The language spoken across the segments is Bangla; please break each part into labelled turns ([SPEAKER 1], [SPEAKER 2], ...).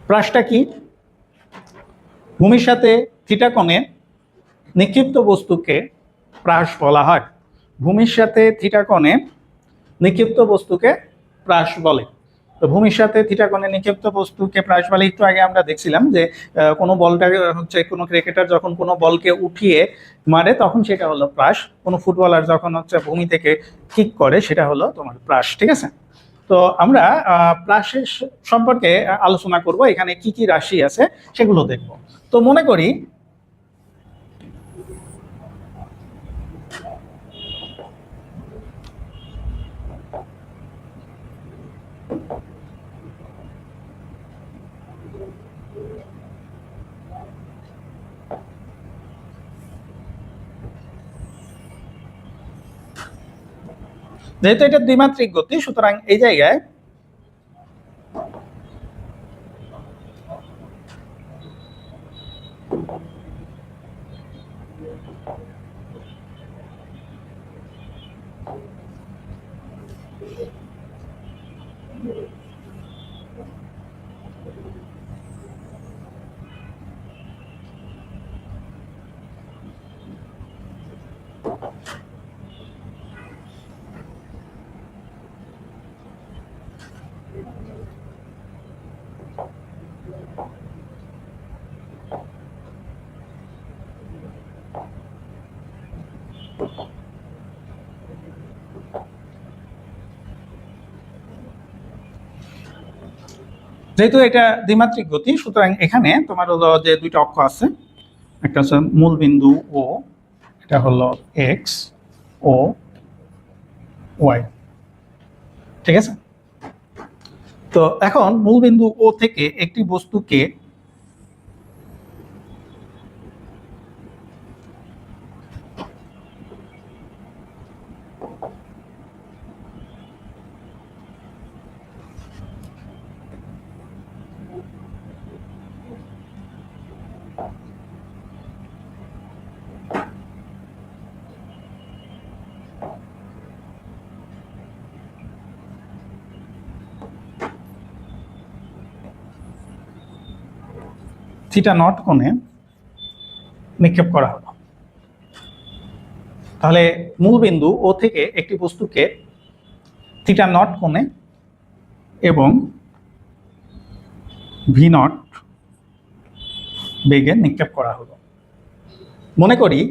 [SPEAKER 1] প্রাসটা কি? ভূমির সাথে থিটা কোণে নিক্ষিপ্ত বস্তুকে প্রাস বলা হয়। ভূমির সাথে থিটা কোণে নিক্ষিপ্ত বস্তুকে প্রাস বলে। তো ভূমির সাথে থিটা কোণে নিক্ষিপ্ত বস্তুকে প্রাস বলে। একটু আগে আমরা দেখছিলাম যে কোনো বলটা হচ্ছে, কোনো ক্রিকেটার যখন কোনো বলকে উঠিয়ে মারে তখন সেটা হলো প্রাস। কোনো ফুটবলার যখন হচ্ছে ভূমি থেকে কিক করে সেটা হলো তোমার প্রাস। ঠিক আছে? তো আমরা প্রাসের সম্পর্কে আলোচনা করব। এখানে কি কি রাশি আছে সেগুলো দেখব। তো মনে করি যেহেতু এটা দ্বিমাত্রিক গতি, সুতরাং এই জায়গায় যেহেতু এটা দ্বিমাত্রিক গতি, সুতরাং এখানে তোমার হলো যে দুইটা অক্ষ আছে, একটা হচ্ছে মূল বিন্দু ও, এটা হলো এক্স ও ওয়াই। ঠিক আছে? তো এখন মূল বিন্দু ও থেকে একটি বস্তুকে থিটা নট কোণে নিক্ষেপ করা হলো। তাহলে মূল বিন্দু ও থেকে একটি বস্তুকে থিটা নট কোণে এবং ভি নট বেগে নিক্ষেপ করা হলো। মনে করি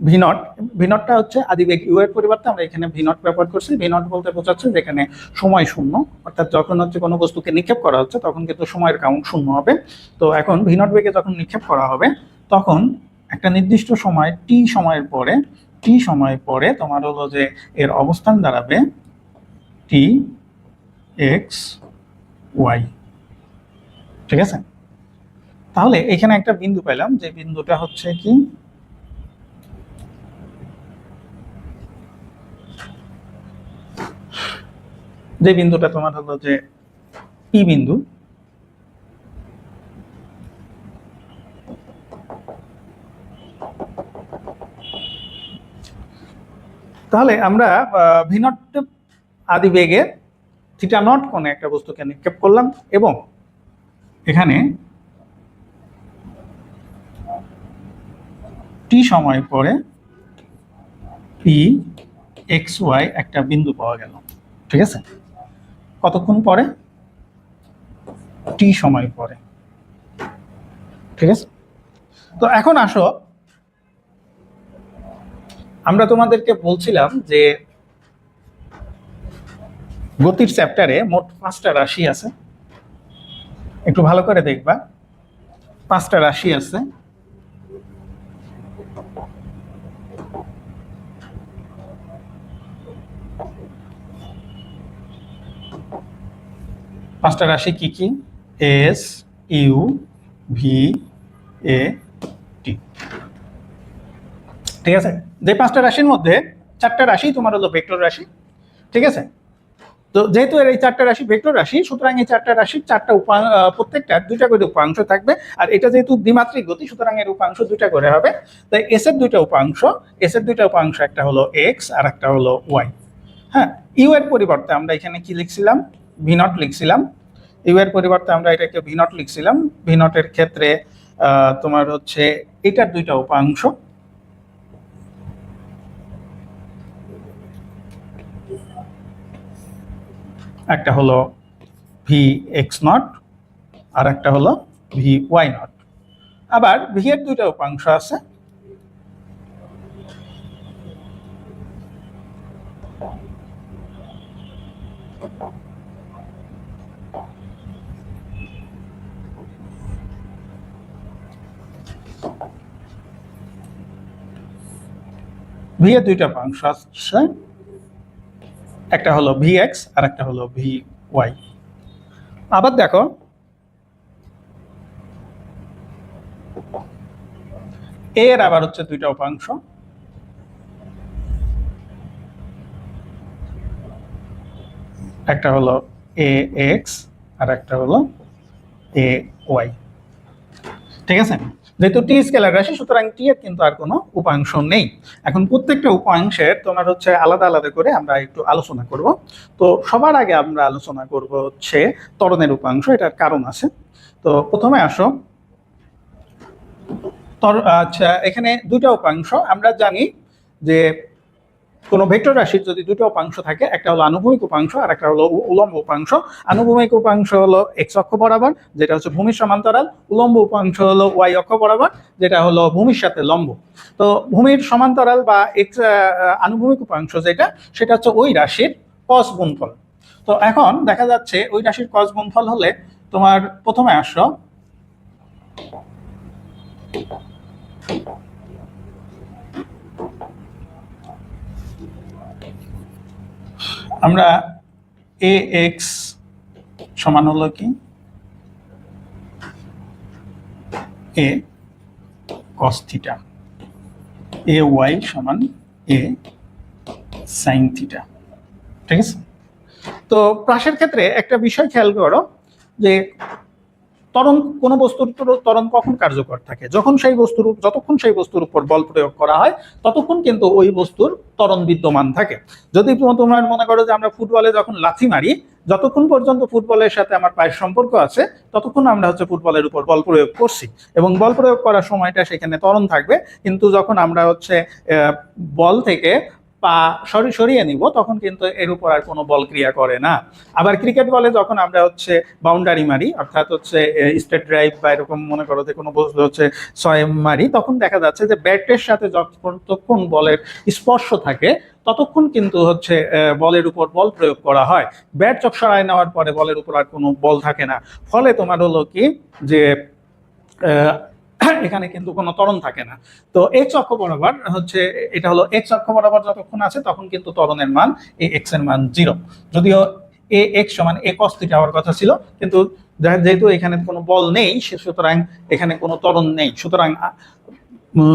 [SPEAKER 1] ভি নটটা হচ্ছে আদিবেগ ইউ এর পরিবর্তে আমরা এখানে ভি নট ব্যবহার করছি। ভি নট বলতে বোঝাচ্ছে যেখানে সময় শূন্য, অর্থাৎ যখন হচ্ছে কোনো বস্তুকে নিক্ষেপ করা হচ্ছে তখন কিন্তু সময়ের কাউন্ট শূন্য হবে। তো এখন ভি নট বেগে যখন নিক্ষেপ করা হবে তখন একটা নির্দিষ্ট সময় টি সময় পরে তোমার হলো যে এর অবস্থান দাঁড়াবে টি এক্স ওয়াই। ঠিক আছে? তাহলে এখানে একটা বিন্দু পেলাম, যে বিন্দুটা হচ্ছে কি, যে বিন্দুটা তোমার হলো যে পি বিন্দু। তাহলে আমরা ভি নট আদি বেগে থিটা নট কোণে একটা বস্তুকে নিক্ষেপ করলাম এবং এখানে টি সময় পরে পি এক্স ওয়াই একটা বিন্দু পাওয়া গেল। ঠিক আছে? কতক্ষণ পরে? টি সময় পরে। ঠিক আছে? তো এখন আসো, আমরা তোমাদেরকে বলছিলাম যে গতির চ্যাপ্টারে মোট 5টা রাশি আছে। একটু ভালো করে দেখবা, 5টা রাশি আছে। পাঁচটা রাশি কি কি? এস, ইউ, ভি, এ, টি। ঠিক আছে? যে 5টা রাশির মধ্যে 4টা রাশি তোমার হলো ভেক্টর রাশি। ঠিক আছে? তো যেহেতু এই 4টা রাশি ভেক্টর রাশি, সুতরাং এই 4টা রাশির 4টা প্রত্যেকটা 2টা করে উপাংশ থাকবে। আর এটা যেহেতু দ্বিমাত্রিক গতি, সুতরাং এর উপাংশ 2টা করে হবে। তাই এস এর 2টা উপাংশ, একটা হলো এক্স আর একটা হলো ওয়াই। হ্যাঁ, ইউ এর পরিবর্তে আমরা এখানে কি লিখছিলাম, ভি নট লিখছিলাম। ইউ এর পরিবর্তে আমরা এটাকে ভি নট লিখছিলাম। ভি নটের ক্ষেত্রে তোমার হচ্ছে এটার দুইটা উপাংশ, একটা হলো ভি এক্স নট আর একটা হলো ভি ওয়াই নট। আবার ভি এর দুইটা উপাংশ আছে, ভি এর দুইটা উপাংশ আছে, একটা হলো ভি এক্স আর একটা হলো ভি ওয়াই। আবার দেখো এ এর আবার হচ্ছে দুইটা উপাংশ, একটা হলো এ এক্স আর একটা হলো এ ওয়াই। ঠিক আছে, যেহেতু টি স্কেলার রাশি সুতরাং টি এর কিন্তু আর কোনো উপাংশ নেই। এখন প্রত্যেকটা উপাংশের তোমার হচ্ছে আলাদা আলাদা করে আমরা একটু আলোচনা করব। তো সবার আগে আমরা আলোচনা করব হচ্ছে ত্বরণের উপাংশ, এটার কারণ আছে। তো প্রথমে আসো, আচ্ছা এখানে দুটো উপাংশ আমরা জানি যে কোনো ভেক্টর রাশির যদি দুটো উপাংশ থাকে, একটা হলো আনুভূমিক উপাংশ আর একটা হলো উলম্ব উপাংশ। আনুভূমিক উপাংশ হলো এক্স অক্ষ বরাবর, যেটা হচ্ছে ভূমির সমান্তরাল। উলম্ব উপাংশ হলো ওয়াই অক্ষ বরাবর, যেটা হলো ভূমির সাথে লম্ব। তো ভূমির সমান্তরাল বা এক্স আনুভূমিক উপাংশ যেটা, সেটা হচ্ছে ওই রাশির কস গুণফল। তো এখন দেখা যাচ্ছে ওই রাশির কস গুণফল হলে তোমার প্রথমে আসো, আমরা এ এক্স সমান হলো কি এ কস থিটা, এ ওয়াই সমান এ সাইন থিটা। ঠিক আছে, তো প্রাসের ক্ষেত্রে একটা বিষয় খেয়াল করো যে ত্বরণ, কোনো বস্তুর ত্বরণ কখন কার্যকর থাকে, যতক্ষণ সেই বস্তুর উপর বল প্রয়োগ করা হয় ততক্ষণ কিন্তু ওই বস্তুর ত্বরণ বিদ্যমান থাকে। যদি তোমার মনে করো যে আমরা ফুটবলে যখন লাথি মারি, যতক্ষণ পর্যন্ত ফুটবলের সাথে আমার পায়ের সম্পর্ক আছে ততক্ষণ আমরা হচ্ছে ফুটবলের উপর বল প্রয়োগ করছি এবং বল প্রয়োগ করার সময়টা সেখানে ত্বরণ থাকবে। কিন্তু যখন আমরা হচ্ছে বল থেকে পা সরিয়ে নিব তখন কিন্তু এর উপর আর কোনো বল ক্রিয়া করে না। আবার ক্রিকেট বলে যখন আমরা হচ্ছে বাউন্ডারি মারি, অর্থাৎ হচ্ছে স্টেট ড্রাইভ বা এরকম মনে করো যে কোনো বস্তু হচ্ছে ছয় মারি, তখন দেখা যাচ্ছে যে ব্যাটের সাথে যতক্ষণ বলের স্পর্শ থাকে ততক্ষণ কিন্তু হচ্ছে বলের উপর বল প্রয়োগ করা হয়। ব্যাট চক সরায় নেওয়ার পরে বলের উপর আর কোনো বল থাকে না। ফলে তোমার হলো কি যে এখানে কিন্তু কোনো ত্বরণ থাকে না। তো এক্স অক্ষ বরাবর হচ্ছে, এটা হলো এক্স অক্ষ বরাবর যতক্ষণ আছে তখন কিন্তু ত্বরণের মান এ এক্স এর মান 0। যদিও এ এক্স সমান এ কস থিটা হওয়ার কথা ছিল, কিন্তু যেহেতু এখানে কোনো বল নেই সুতরাং এখানে কোনো ত্বরণ নেই, সুতরাং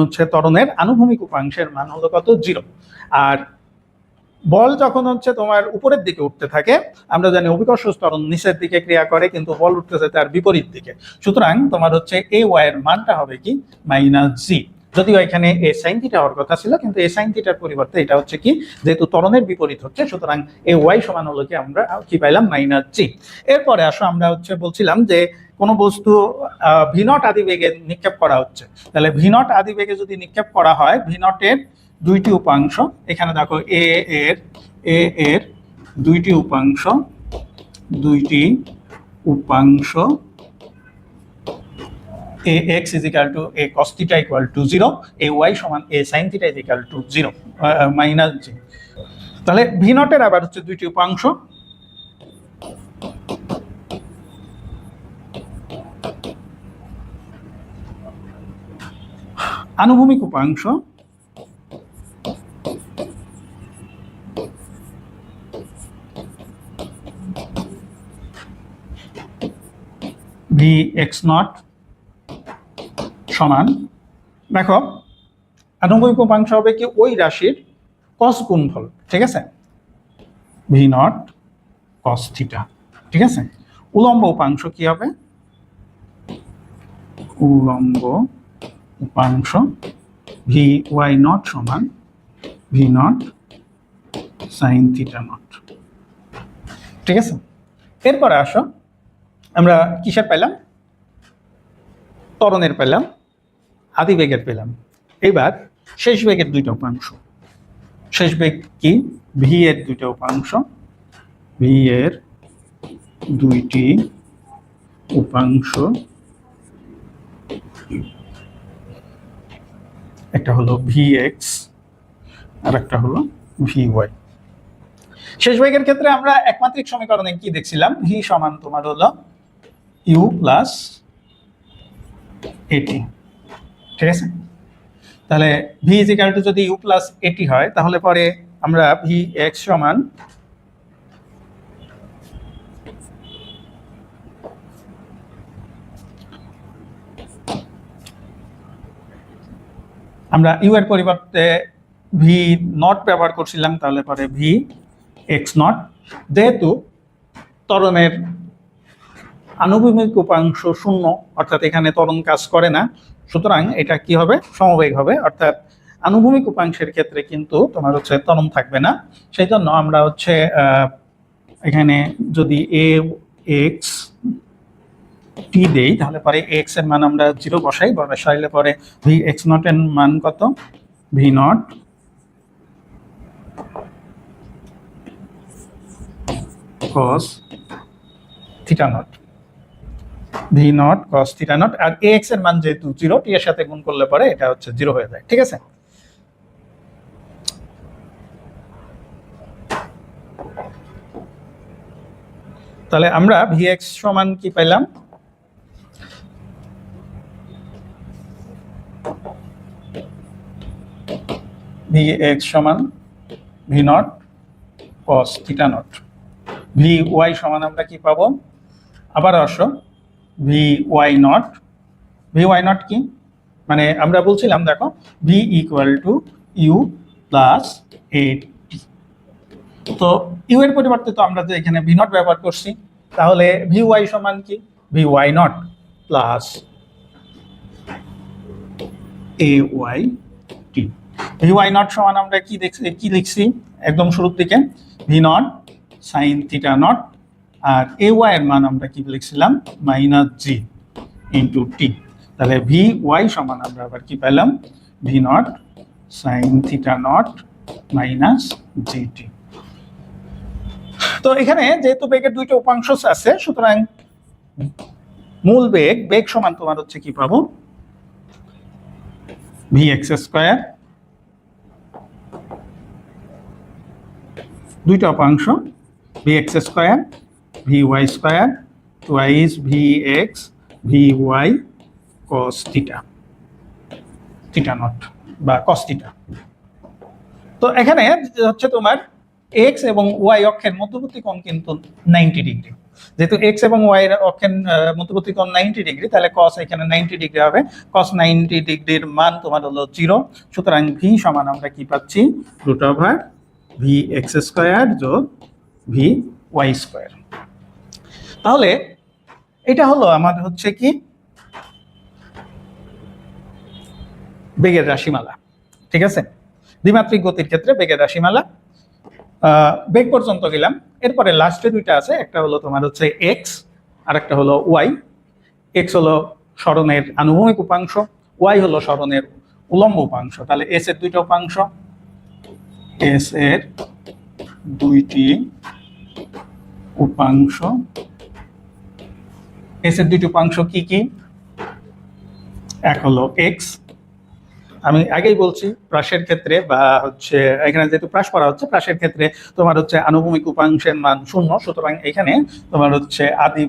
[SPEAKER 1] হচ্ছে ত্বরণের আনুভূমিক উপাংশের মান হলো কত 0। আর বল যখন হচ্ছে তোমার উপরের দিকে উঠতে থাকে, আমরা জানি অভিকর্ষ ত্বরণ নিচের দিকে ক্রিয়া করে কিন্তু বল উঠতেছে তার বিপরীত দিকে, সুতরাং তোমার হচ্ছে এ ওয়াই এর মানটা হবে কি -g। যদিও এখানে এ সাইন থিটা হওয়ার কথা ছিল, কিন্তু এ সাইন থিটার পরিবর্তে এটা হচ্ছে কি, যেহেতু ত্বরণের বিপরীত হচ্ছে সুতরাং এ ওয়াই সমান হলো কি আমরা কি পাইলাম -g। এরপরে আসো আমরা হচ্ছে বলছিলাম যে কোনো বস্তু ভি নট আদি বেগে নিক্ষেপ করা হচ্ছে, তাহলে ভি নট আদি বেগে যদি নিক্ষেপ করা হয়, ভি নটের দুইটি উপাংশ, এখানে দেখো এ এর দুইটি উপাংশ a x is equal to a cos theta equal to 0, a y সমান a sine theta is equal to 0 -g। তাহলে ভি নটের আবার হচ্ছে দুইটি উপাংশ, আনুভূমিক উপাংশ ভি এক্স নট সমান, দেখো আনুভূমিক উপাংশ হবে কি ওই রাশির কস গুণফল। ঠিক আছে, ভি নট কস থিটা। ঠিক আছে, উলম্ব উপাংশ কি হবে, উলম্ব উপাংশ ভি ওয়াই নট সমান v naught sine theta not. ঠিক আছে, এরপরে আসো আমরা কিসের পেলাম, ত্বরণের পেলাম, আদি বেগের পেলাম। এবার শেষ বেগের দুইটা উপাংশ, শেষ বেগ কি, ভি এর দুইটা উপাংশ, ভি এর দুইটি উপাংশ, একটা হলো ভি এক্স আর একটা হলো ভি ওয়াই। শেষ বেগের ক্ষেত্রে আমরা একমাত্রিক সমীকরণে কি দেখছিলাম, ভি সমান তোমার হলো ইউ প্লাস এটি। ঠিক আছে, তাহলে ভি ইজ ইকুয়াল টু যদি ইউ প্লাস এটি হয় তাহলে পরে আমরা ভি এক্স সমান আমরা ইউ এর পরিবর্তে ভি নট ব্যবহার করছিলাম, তাহলে পরে ভি এক্স নট। যেহেতু ত্বরণের আনুভূমিক উপাংশ শূন্য, অর্থাৎ এখানে ত্বরণ কাজ করে না, সুতরাং এটা কি হবে, সমবেগ হবে, অর্থাৎ আনুভূমিক উপাংশের ক্ষেত্রে কিন্তু তোমার হচ্ছে ত্বরণ থাকবে না। সেই জন্য আমরা হচ্ছে এখানে যদি এ এক্স টি দেই তাহলে পরে এক্স এর মান আমরা 0 বসাইলে পরে ভি এক্স নট এর মান কত, v naught cos theta naught, v naught cos theta naught. আর এক্স এর মান যেহেতু 0, টি এর সাথে গুণ করলে পরে এটা হচ্ছে 0 হয়ে যায়। ঠিক আছে, তাহলে আমরা ভি এক্স সমান কি পেলাম, ভি এক্স সমান v naught cos theta naught. V y সমান আমরা কি পাবো, আবার আসো v y naught. V y naught কি, মানে আমরা বলছিলাম দেখো v equal to u plus a t, তো ইউ এর পরিবর্তে তো আমরা যে এখানে ভি নট ব্যবহার করছি, তাহলে ভি ওয়াই সমান কি, v y naught plus a y t. V y naught সমান আমরা কি লিখছি একদম শুরুর দিকে, v naught sine theta naught, আর এ ওয়াই এর মান আমরা কি লিখছিলাম, মাইনাস জি ইন্টু টি। তাহলে ভি ওয়াই সমান আমরা আবার কি পেলাম, v naught sine theta naught minus g t. তো এখানে যেহেতু বেগের দুইটা উপাংশ আছে, সুতরাং মূল বেগ সমান তোমার হচ্ছে কি পাবো, ভি এক্স স্কোয়ার, দুইটা উপাংশ v x square v y square twice v x v y cos theta, theta naught বা কস থিটা। তো এখানে হচ্ছে তোমার এক্স এবং ওয়াই অক্ষের মধ্যবর্তী কোণ কিন্তু 90 ডিগ্রি। যেহেতু এক্স এবং ওয়াই এর অক্ষের মধ্যবর্তী কোণ 90 ডিগ্রি, তাহলে কস এখানে 90 ডিগ্রি হবে। কস 90 ডিগ্রির মান তোমার হলো 0, সুতরাং ভি সমান আমরা কি পাচ্ছি, root over v x square যোগ ভি ওয়াই স্কোয়ার। তাহলে এটা হলো আমাদের হচ্ছে কি বেগের রাশিমালা। ঠিক আছে, দ্বিমাত্রিক গতির ক্ষেত্রে বেগের রাশিমালা। বেগ পর্যন্ত গেলাম, এরপরে লাস্টে দুইটা আছে, একটা হলো তোমার হচ্ছে এক্স আর একটা হলো ওয়াই। এক্স হলো সরণের আনুভূমিক উপাংশ, ওয়াই হলো সরণের উলম্ব উপাংশ। তাহলে এস এর দুইটা উপাংশ, এস এর দুইটি উপাংশ, এস এর দুইটি উপাংশ কি কি, এক হলো এক্স, আমি আগেই বলছি প্রাসের ক্ষেত্রে বা হচ্ছে এখানে যেহেতু প্রাস করা হচ্ছে, প্রাসের ক্ষেত্রে তোমার হচ্ছে আনুভূমিক উপাংশের মান 0, সুতরাং এখানে তোমার হচ্ছে আদি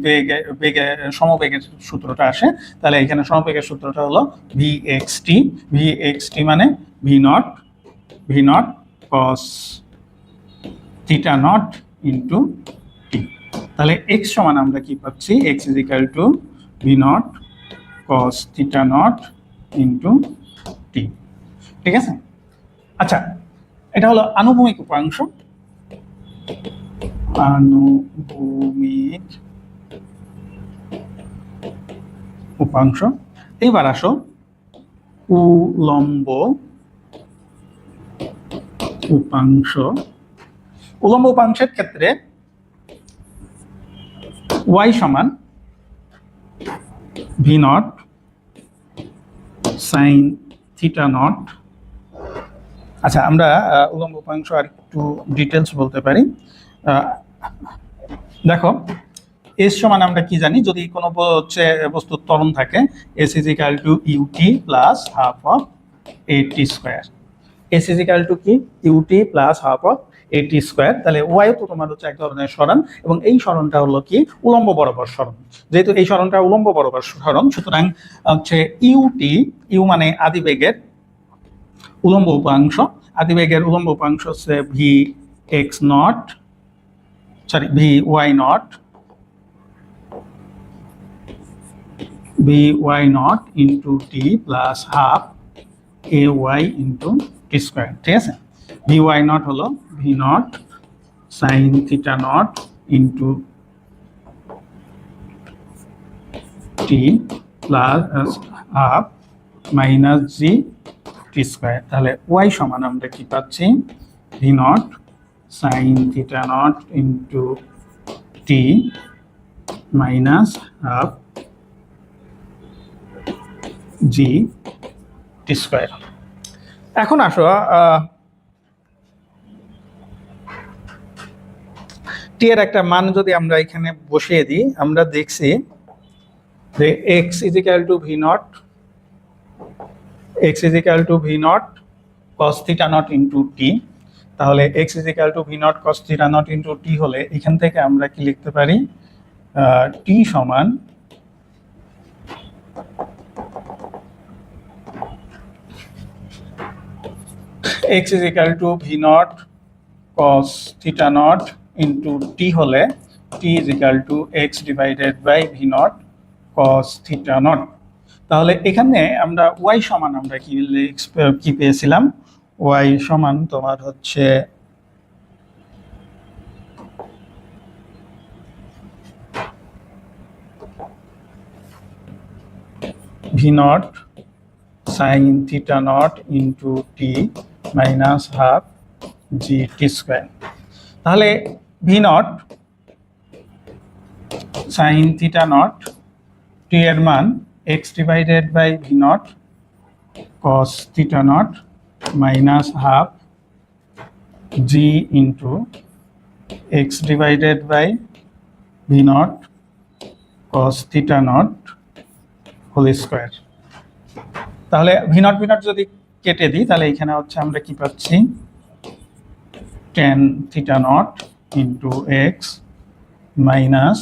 [SPEAKER 1] বেগে সমবেগের সূত্রটা আসে। তাহলে এখানে সমবেগের সূত্রটা হলো v x t, v x t মানে v naught cos theta naught into t. তাহলে এক্স সমান আমরা কি পাচ্ছি, x is equal to v naught cos theta naught into t. ঠিক আছে, আচ্ছা এটা হলো আনুভূমিক উপাংশ, আনুভূমিক উপাংশ। এইবার আসো উলম্ব উপাংশ। উলম্ব উপাংশের ক্ষেত্রে y সমান v naught sine theta not. আচ্ছা, আমরা উলম্ব উপাংশ আর একটু ডিটেলস বলতে পারি। দেখো, এস সমান আমরা কি জানি, যদি কোনো হচ্ছে বস্তুর ত্বরণ থাকে, s is equal to u t plus half of a t square. S is equal to কি, u t plus half of a t square. তাহলে ওয়াই তো তোমার হচ্ছে এক ধরনের সরণ, এবং এই সরণটা হলো কি উলম্ব বরাবর সরণ। যেহেতু এই সরণটা উলম্ব বরাবর সরণ, সুতরাং হচ্ছে ইউটি, ইউ মানে আদিবেগের উলম্ব উপাংশ, আদিবেগের উলম্ব উপাংশ হচ্ছে v x naught, sorry v y naught, v y naught into t plus half a y into t square. ঠিক আছে, ভি ওয়াই নট হলো v naught sine theta naught into t plus half minus g t square. তাহলে ওয়াই সমান আমরা কি পাচ্ছি, v naught sine theta naught into t minus half g t square. এখন আসো টি এর একটা মান যদি আমরা এখানে বসিয়ে দিই, আমরা দেখছি যে x is equal to v naught, x is equal to v naught cos theta naught into t. তাহলে x is equal to v naught cos theta naught into t হলে এখান থেকে আমরা কি লিখতে পারি, টি সমান x is equal to v naught cos theta naught into t হলে t is equal to x divided by v naught cos theta naught। তাহলে এখানে আমরা y সমান আমরা কি পেয়েছিলাম, y সমান তোমার হচ্ছে v naught sin theta naught into t minus half g t square. তাহলে v naught sine theta naught, t এর মান x divided by v naught cos theta naught minus half g into x divided by v naught cos theta naught whole square. তাহলে ভি নট যদি কেটে দিই, তাহলে এখানে হচ্ছে আমরা কি পাচ্ছি, tan theta naught into x minus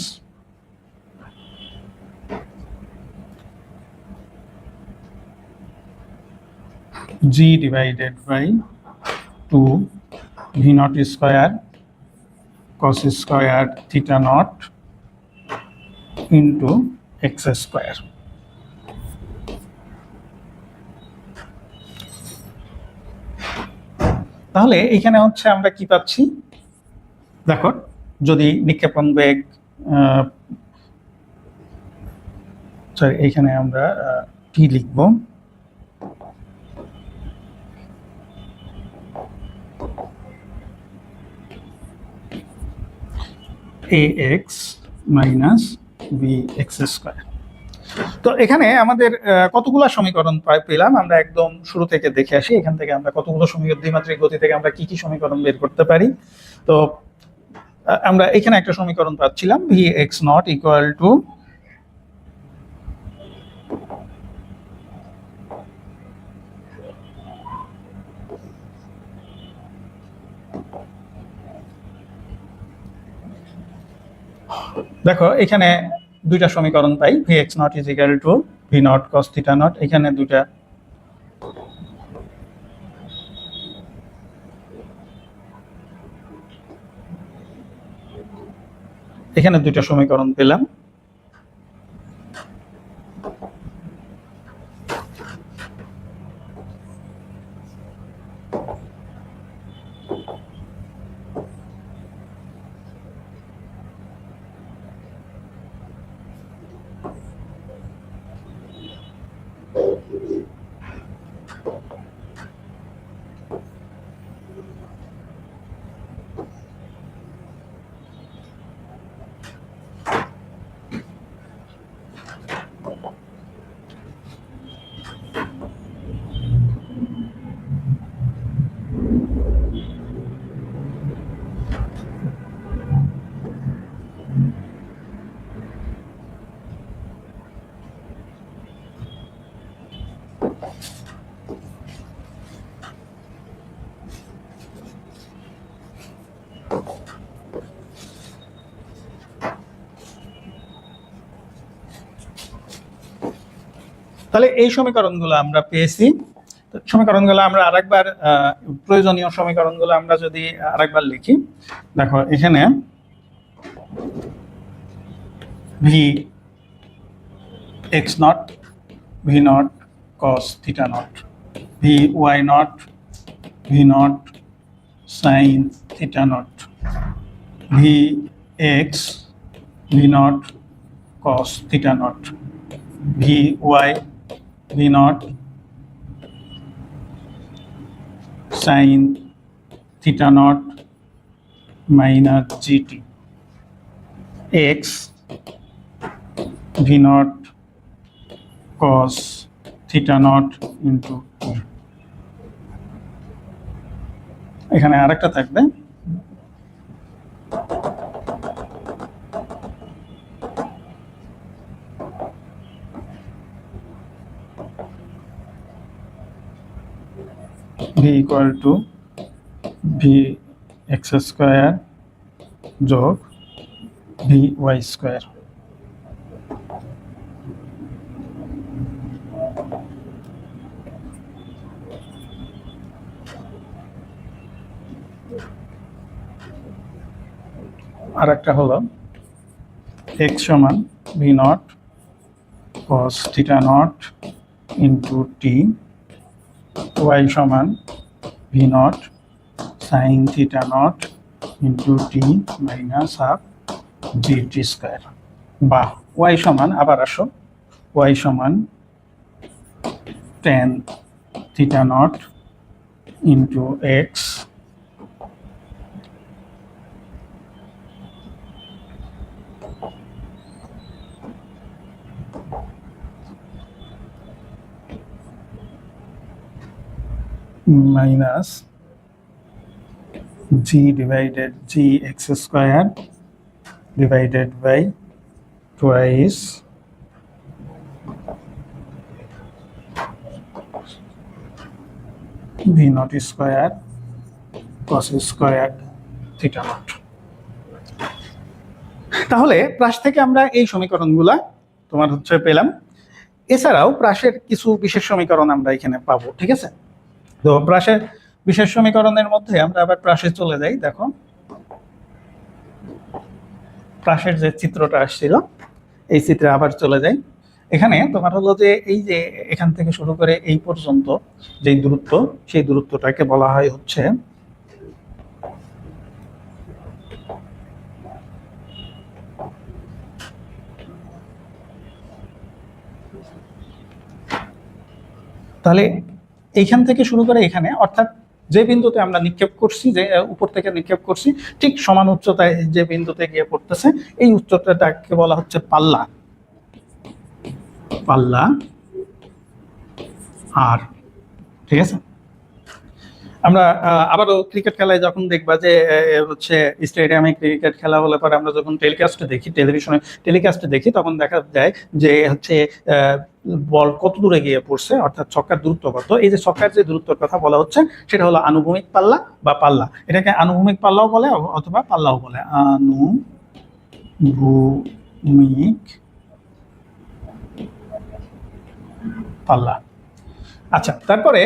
[SPEAKER 1] g divided by two v naught square cos square theta naught into x square. তাহলে এখানে হচ্ছে আমরা কি পাচ্ছি, দেখো, যদি নিক্ষেপণ বেগ, সরি এখানে আমরা টি লিখব, a x minus b x square. তো এখানে আমাদের কতগুলো সমীকরণ পেলাম, আমরা একদম শুরু থেকে দেখে আসি। এখান থেকে আমরা কতগুলো সমীকরণ, দ্বিমাত্রিক গতি থেকে আমরা কি কি সমীকরণ বের করতে পারি। তো আমরা এখানে একটা সমীকরণ পাচ্ছিলাম, v x naught equal to দেখো এখানে দুইটা সমীকরণ পাই, v x naught is equal to v naught cos theta naught, এখানে দুইটা সমীকরণ পেলাম। তাহলে এই সমীকরণগুলো আমরা পেয়েছি। সমীকরণগুলো আমরা আরেকবার প্রয়োজনীয় সমীকরণগুলো আমরা যদি আরেকবার লিখি, দেখো এখানে v x naught v naught cos theta naught v y naught v naught sine theta naught v x v naught cos theta naught vy v naught sin theta naught minus gt x v naught cos theta naught into t। এখানে আরেকটা থাকবে v equal to v x square যোগ v y square। আর একটা হলো x সমান v naught cos theta not into t, y সমান v not sin theta not into t minus half gt square, বা y সমান, আবার আসো, y সমান tan theta not into x minus g divided g x square divided by twice v naught square cos square theta naught। তাহলে প্রাস থেকে আমরা এই সমীকরণগুলা তোমার হচ্ছে পেলাম। এছাড়াও প্রাসের কিছু বিশেষ সমীকরণ আমরা এখানে পাবো, ঠিক আছে? তো প্রাসের বিশেষ সমীকরণের মধ্যে আমরা আবার প্রাসে চলে যাই। দেখো প্রাসের যে চিত্রটা আসছিল এই চিত্রে আবার চলে যাই। এখানে তোমার হলো যে এই যে এখান থেকে শুরু করে এই পর্যন্ত যে দূরত্ব, সেই দূরত্বটাকে বলা হয় হচ্ছে তাহলে এইখান থেকে শুরু করে এখানে, অর্থাৎ যে বিন্দুতে আমরা নিক্ষেপ করছি, যে উপর থেকে নিক্ষেপ করছি, ঠিক সমান উচ্চতায় যে বিন্দুতে গিয়ে পড়তেছে, এই উচ্চতাটাকে বলা হচ্ছে পাল্লা, পাল্লা আর, ঠিক আছে? আমরা আবারও ক্রিকেট খেলায় যখন দেখবা যে হচ্ছে স্টেডিয়ামে ক্রিকেট খেলা হলে পরে আমরা যখন টেলিকাস্টে দেখি, টেলিভিশনে টেলিকাস্টে দেখি, তখন দেখা যায় যে হচ্ছে বল কত দূরে গিয়ে পড়ছে, অর্থাৎ ছক্কার দূরত্ব কত। এই যে ছক্কার যে দূরত্বের কথা বলা হচ্ছে সেটা হলো আনুভূমিক পাল্লা বা পাল্লা। এটাকে আনুভূমিক পাল্লাও বলে অথবা পাল্লাও বলে, আনুভূমিক পাল্লা। আচ্ছা, তারপরে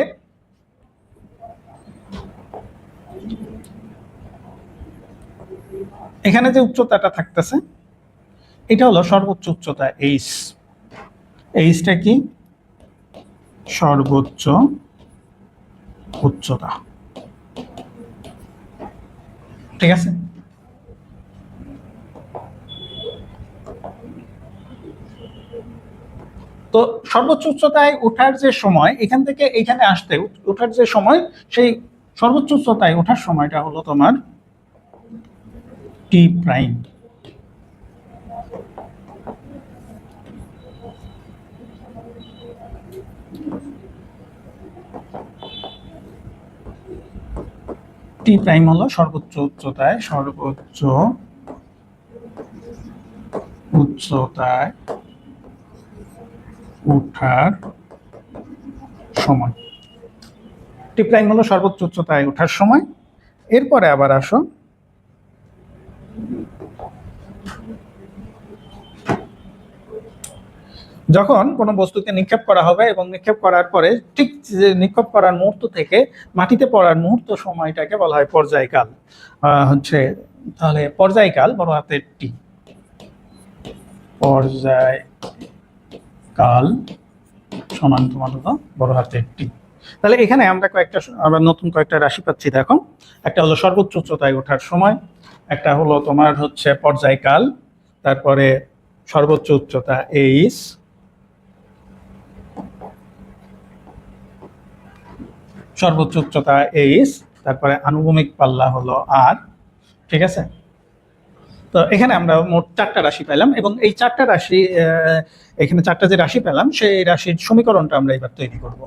[SPEAKER 1] এখানে যে উচ্চতাটা থাকতেছে এটা হলো সর্বোচ্চ উচ্চতা এইচ। এইচটা কি? সর্বোচ্চ উচ্চতা, ঠিক আছে? তো সর্বোচ্চ উচ্চতায় ওঠার যে সময়, এখান থেকে এইখানে আসতে ওঠার যে সময়, সেই সর্বোচ্চ উচ্চতায় ওঠার সময়টা হলো তোমার টি প্রাইম। টি প্রাইম হলো সর্বোচ্চ উচ্চতায়, সর্বোচ্চ উচ্চতায় ওঠার সময়। টি প্রাইম হলো সর্বোচ্চ উচ্চতায় ওঠার সময়। এরপরে আবার আসো, যখন কোনো বস্তুকে নিক্ষেপ করা হবে এবং নিক্ষেপ করার পরে ঠিক যে নিক্ষেপ করার মুহূর্ত থেকে মাটিতে পড়ার মুহূর্ত সময়টাকে বলা হয় পর্যায়কাল। হচ্ছে তাহলে পর্যায়কাল বড় হাতের টি, পর্যায়কাল সমান তোমার হলো বড় হাতের টি। তাহলে এখানে আমরা আবার নতুন কয়েকটা রাশি পাচ্ছি। দেখো, একটা হলো সর্বোচ্চ উচ্চতায় ওঠার সময়, একটা হলো তোমার হচ্ছে পর্যায়কাল, তারপরে সর্বোচ্চ উচ্চতা এইচ, সর্বোচ্চ উচ্চতা এইচ, তারপরে আনুভূমিক পাল্লা হলো আর। ঠিক আছে, তো এখানে আমরা মোট 4টা রাশি পেলাম এবং এই 4টা রাশি এখানে 4টা যে রাশি পেলাম সেই রাশির সমীকরণটা আমরা এবার তৈরি করব।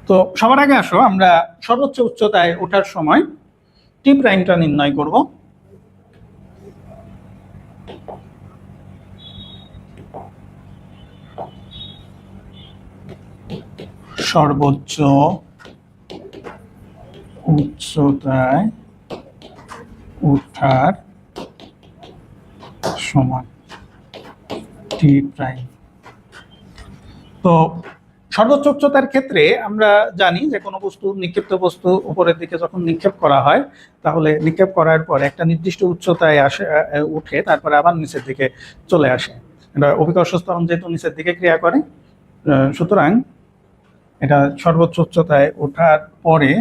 [SPEAKER 1] তো সবার আগে আসো আমরা সর্বোচ্চ উচ্চতায় ওঠার সময় টি প্রাইমটা নির্ণয় করব। সর্বোচ্চ উচ্চতায় ওঠার সময় টি প্রাইম। তো সর্বোচ্চ উচ্চতার ক্ষেত্রে আমরা জানি যে কোনো বস্তু, নিক্ষিপ্ত বস্তু উপরের দিকে যখন নিক্ষেপ করা হয় তাহলে নিক্ষেপ করার পর একটা নির্দিষ্ট উচ্চতায় উঠে তারপরে আবার নিচের দিকে চলে আসে। এটা অভিকর্ষ ত্বরণ যেহেতু নিচের দিকে ক্রিয়া করে, সুতরাং এটা সর্বোচ্চ উচ্চতায় ওঠার পরে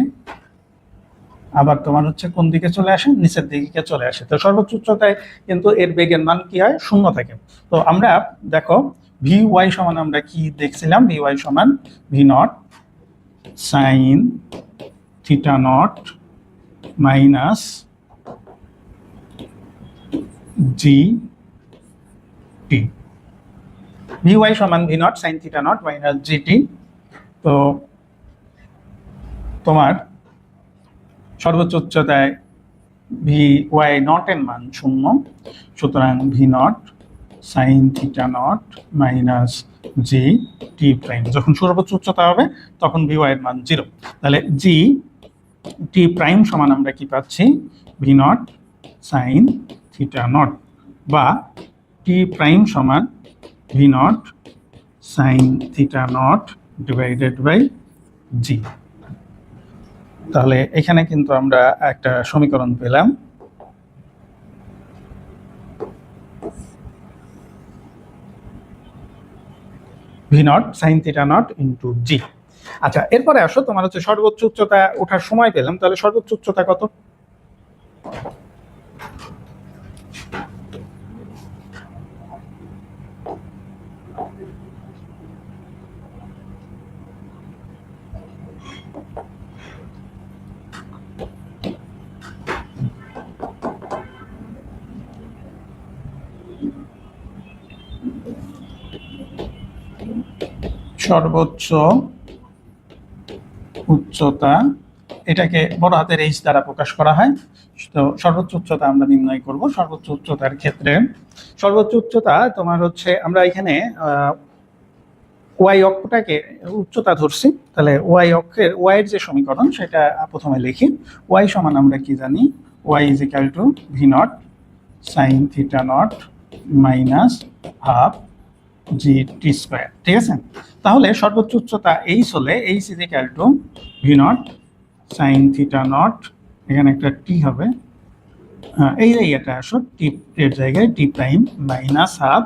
[SPEAKER 1] আবার তোমার হচ্ছে কোন দিকে চলে আসে, নিচের দিকে চলে আসে। তো সর্বোচ্চ উচ্চতায় কিন্তু এর বেগের মান কি হয়, 0 থাকে। তো আমরা দেখো ভি ওয়াই সমান আমরা কি দেখছিলাম, ভি ওয়াই সমান v naught sine theta naught minus g t. V y সমান v naught sine theta naught minus g t. তো তোমার সর্বোচ্চ উচ্চতায় ভি ওয়াই নট এর মান 0, সুতরাং V naught sine theta naught minus g টি প্রাইম। যখন সর্বোচ্চ উচ্চতা হবে তখন ভি ওয়াই এর মান 0। তাহলে জি টি প্রাইম সমান আমরা কি পাচ্ছি, v naught sine theta naught, বা টি প্রাইম সমান v naught sine theta naught divided by g. তাহলে এখানে কিন্তু আমরা একটা সমীকরণ পেলাম। V naught sine theta naught into g. আচ্ছা, এরপরে আসো তোমার হচ্ছে সর্বোচ্চ উচ্চতা ওঠার সময় পেলাম, তাহলে সর্বোচ্চ উচ্চতা কত? সর্বোচ্চ উচ্চতা, এটাকে বড় হাতের এইচ দ্বারা প্রকাশ করা হয়। তো সর্বোচ্চ উচ্চতা আমরা নির্ণয় করব। সর্বোচ্চ উচ্চতার ক্ষেত্রে সর্বোচ্চ উচ্চতা তোমার হচ্ছে আমরা এখানে ওয়াই অক্ষটাকে উচ্চতা ধরছি, তাহলে ওয়াই অক্ষের ওয়াইয়ের যে সমীকরণ সেটা প্রথমে লিখি। ওয়াই সমান আমরা কি জানি, y is equal to v naught sine theta naught minus half g t square. ঠিক আছে, তাহলে সর্বোচ্চ উচ্চতা এইচ হলে h is equal to v naught sine theta naught, এখানে একটা টি হবে, এই জায়গাটা আসো টি এর জায়গায় টি prime minus half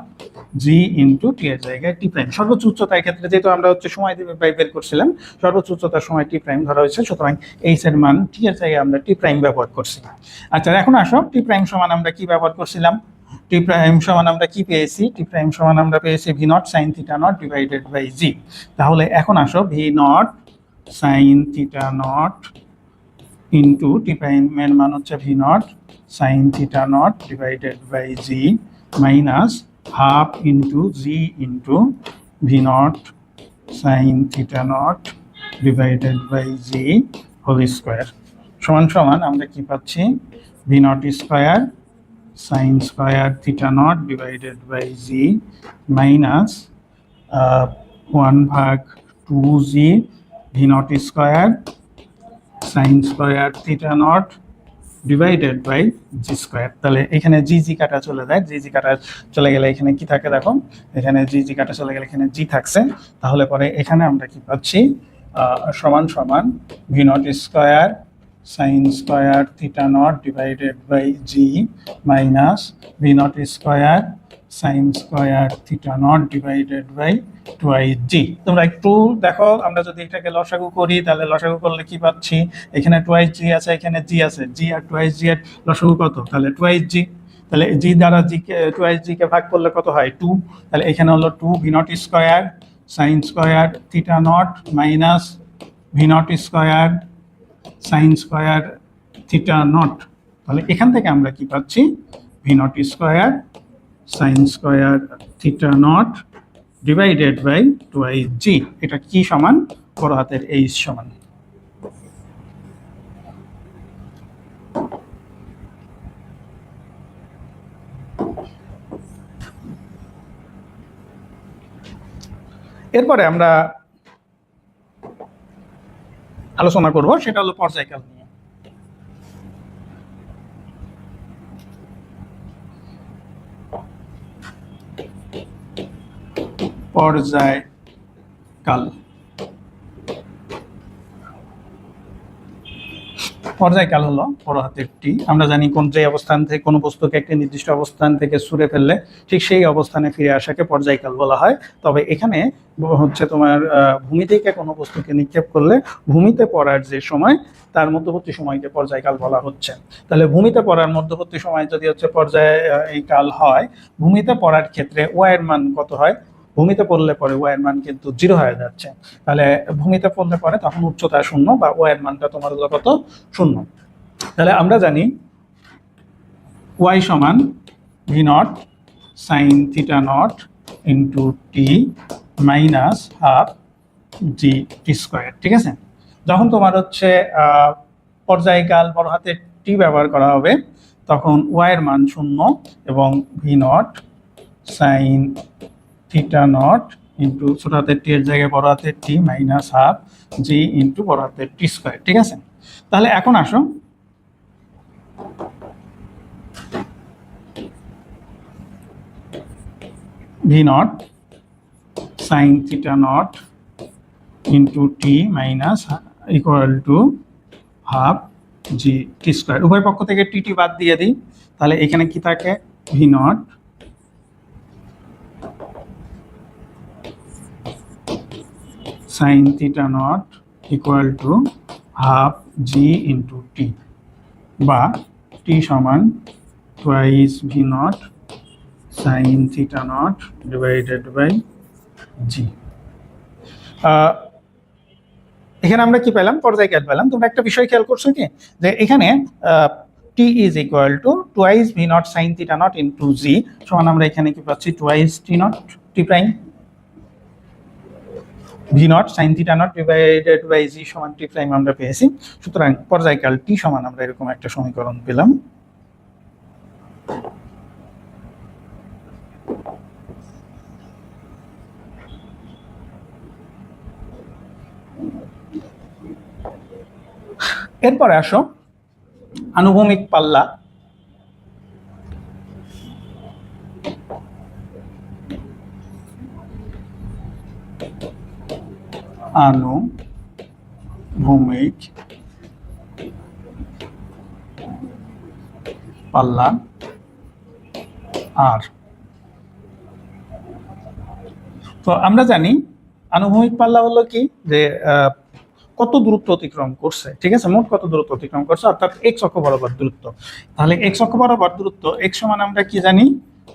[SPEAKER 1] g into টি এর জায়গায় টি প্রাইম। সর্বোচ্চ উচ্চতার ক্ষেত্রে যেহেতু আমরা হচ্ছে সময় বের করছিলাম, সর্বোচ্চ উচ্চতার সময় টি প্রাইম ধরা হয়েছে, সুতরাং এইচ এর মান টি এর জায়গায় আমরা টি প্রাইম ব্যবহার করছি। আচ্ছা, এখন আসো টি প্রাইম সমান আমরা কি ব্যবহার করছিলাম, টি প্রাইম সমান আমরা কি পেয়েছি, টি প্রাইম সমান আমরা পেয়েছি v naught sine theta naught divided by g. তাহলে এখন আসো v naught sine theta naught into t প্রাইমের মান হচ্ছে v naught sine theta naught divided by g minus half into g into v naught sine theta naught divided by g whole square সমান সমান আমরা কি পাচ্ছি, v naught square sine square theta naught divided by g minus 1/2 g v naught square sine square theta naught divided by g square. তাহলে এখানে জি জি কাটা চলে যায়, জি জি কাটা চলে গেলে এখানে কি থাকে দেখো, এখানে জি জি কাটা চলে গেলে এখানে জি থাকছে। তাহলে পরে এখানে আমরা কি পাচ্ছি, সমান সমান v naught square sine square theta naught divided by g minus v naught square sine square theta naught divided by twice g. তোমরা একটু দেখো, আমরা যদি এটাকে লসাগু করি তাহলে লসাগু করলে কি পাচ্ছি, এখানে টুয়াইস জি আছে, এখানে জি আছে, জি আর টুয়াইস জি এর লসাগু কত, তাহলে টুয়াইস জি। তাহলে জি দ্বারা জি কে টুয়াইস জি কে ভাগ করলে কত হয়, 2। তাহলে এখানে হলো 2 v naught square sine square theta naught minus v naught square sine square theta naught. তাহলে এখান থেকে আমরা কি পাচ্ছি, v naught square sine square theta naught divided by twice g. এটা কি সমান, বড় হাতের এইচ সমান। এরপরে আমরা আলোচনা করব সেটা হলো পর্যায়কাল নিয়ে। পর্যায়কাল, পর্যায়কাল হলো বড় হাতের টি। আমরা জানি কোন যে অবস্থান থেকে কোনো বস্তুকে একটি নির্দিষ্ট অবস্থান থেকে ছুঁড়ে ফেললে ঠিক সেই অবস্থানে ফিরে আসাকে পর্যায়কাল বলা হয়। তবে এখানে হচ্ছে তোমার ভূমি থেকে কোনো বস্তুকে নিক্ষেপ করলে ভূমিতে পড়ার যে সময়, তার মধ্যবর্তী সময়কে পর্যায়কাল বলা হচ্ছে। তাহলে ভূমিতে পড়ার মধ্যবর্তী সময় যদি হচ্ছে পর্যায়কাল হয়, ভূমিতে পড়ার ক্ষেত্রে ওয়াইয়ের মান কত হয়, ভূমিতে পড়লে পরে ওয়াইয়ের মান কিন্তু 0 হয়ে যাচ্ছে। তাহলে ভূমিতে পড়লে পরে তখন উচ্চতা 0 বা ওয়াইয়ের মানটা তোমার হলো কত, 0। তাহলে আমরা জানি ওয়াই সমান v naught sine theta naught into t minus half g t square. ঠিক আছে, যখন তোমার হচ্ছে পর্যায়কাল বড় হাতের টি ব্যবহার করা হবে তখন ওয়াইয়ের মান 0 এবং V naught sine theta naught into ছোট হাতের টি এর জায়গায় বড় হাতের টি মাইনাস হাফ জি ইন্টু বড় হাতের টি স্কোয়ার। ঠিক আছে, তাহলে এখন আসো v naught sine theta naught into t minus equal to half g t square. উভয় পক্ষ থেকে টি টি বাদ দিয়ে দিই, তাহলে এখানে কি থাকে, v naught sine theta naught equal to half g into t, বা টি সমান twice v naught sine theta naught divided by g. এখানে আমরা কি পেলাম, পর্যায়কাল পেলাম। তোমরা একটা বিষয় খেয়াল করছো কি, যে এখানে t is equal to twice v naught sine theta naught into g সমান আমরা এখানে কি পাচ্ছি, twice t naught t prime v naught sine theta naught divided by g সমান টি প্রাইম আমরা পেয়েছি। সুতরাং পর্যায়কাল টি সমান আমরা এরকম একটা সমীকরণ পেলাম। এরপরে আসো আনুভূমিক পাল্লা। আনুভূমিক পাল্লা আর, তো আমরা জানি আনুভূমিক পাল্লা হলো কি, যে কত দূরত্ব অতিক্রম করছে। ঠিক আছে, মোট কত দূরত্ব অতিক্রম করছে, অর্থাৎ এক্স অক্ষ বরাবর দূরত্ব। তাহলে এক্স অক্ষ বরাবর দূরত্ব এক্স সমান আমরা কি জানি,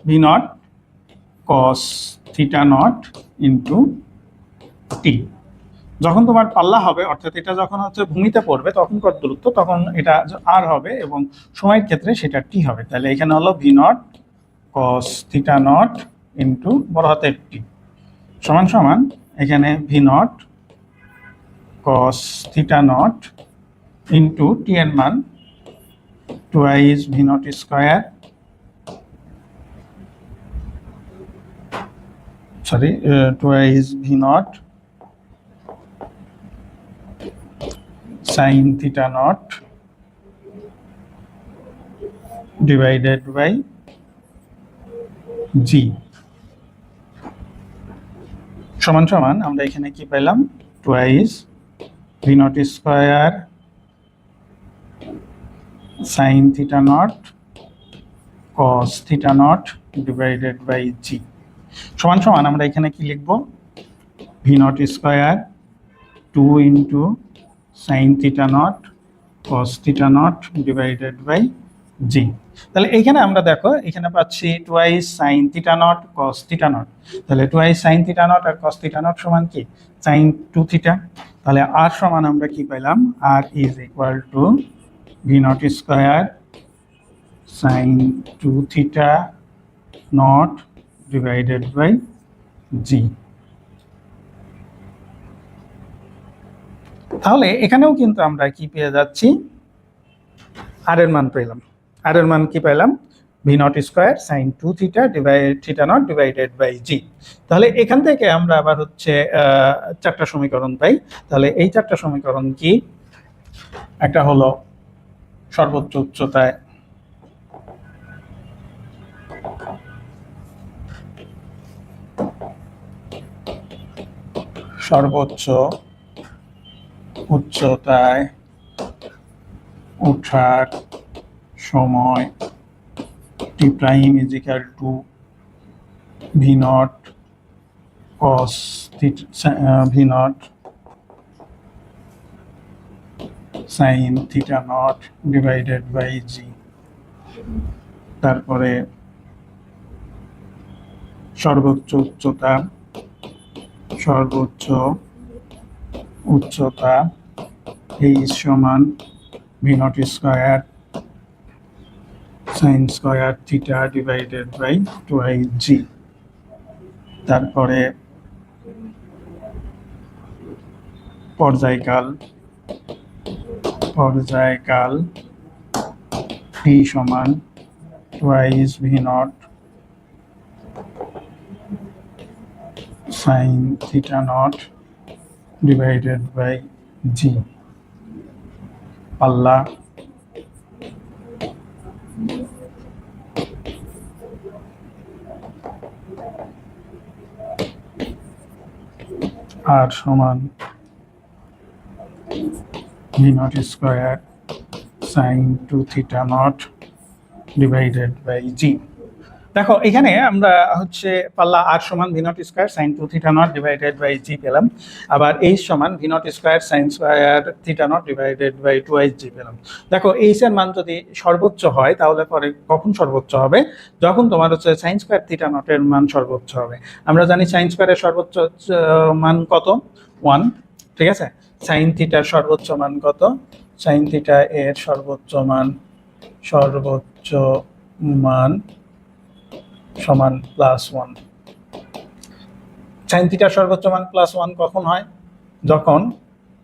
[SPEAKER 1] v naught cos theta naught into t. যখন তোমার পাল্লা হবে, অর্থাৎ এটা যখন হচ্ছে ভূমিতে পড়বে তখন কত দূরত্ব, তখন এটা আর হবে এবং সময়ের ক্ষেত্রে সেটা টি হবে। তাহলে এখানে হলো v naught cos theta naught into বড় হাতের টি সমান সমান এখানে V naught cos theta naught into t এর মান twice v naught square, twice v naught sin theta naught divided by g সমান সমান আমরা এখানে কি পেলাম, twice v naught square sine theta naught cos theta naught divided by g সমান সমান আমরা এখানে কি লিখব, v naught square 2 into sine theta naught cos theta naught divided by g. তাহলে এইখানে আমরা দেখো এখানে পাচ্ছি twice sine theta naught cos theta naught, তাহলে টুয়াইস সাইন থিটা নট আর কস থিটা নট সমান কি সাইন 2 থিটা। তাহলে আর সমান আমরা কি পেলাম, R is equal to v naught square sine 2 theta naught divided by g. তাহলে এখানেও কিন্তু আমরা কি পেয়ে যাচ্ছি, আর এর মান পেলাম, আর এর মান কি পেলাম, v naught square sine 2 theta theta naught divided by g. তাহলে এখান থেকে আমরা আবার হচ্ছে চারটা সমীকরণ পাই। তাহলে এই চারটা সমীকরণ কি, একটা হলো সর্বোচ্চ উচ্চতায় সর্বোচ্চ উচ্চতায় ওঠার সময় t prime is equal to v naught cos v naught sine theta naught divided by g. তারপরে সর্বোচ্চ উচ্চতা এই সমান v naught square sine square theta divided by 2ig। তারপরে পর্যায়কাল টি সমান 2 v naught sine theta naught divided by g. পাল্লা আর সমান v naught square sine 2 theta naught divided by g. দেখো এখানে আমরা হচ্ছে পাল্লা আর সমান v naught square sine 2 theta naught divided by g পেলাম, আবার এইচ সমান v naught square sine square theta naught divided by 2ig পেলাম। দেখো এইচ এর মান যদি সর্বোচ্চ হয় তাহলে পরে কখন সর্বোচ্চ হবে, যখন তোমার হচ্ছে সাইন স্কোয়ার থিটা নটের মান সর্বোচ্চ হবে। আমরা জানি সাইন স্কোয়ারের সর্বোচ্চ মান কত, 1, ঠিক আছে। সাইন থিটার সর্বোচ্চ মান কত, সাইন থিটা এর সর্বোচ্চ মান সমান +1। সাইন থিটার সর্বোচ্চ মান +1 কখন হয়, যখন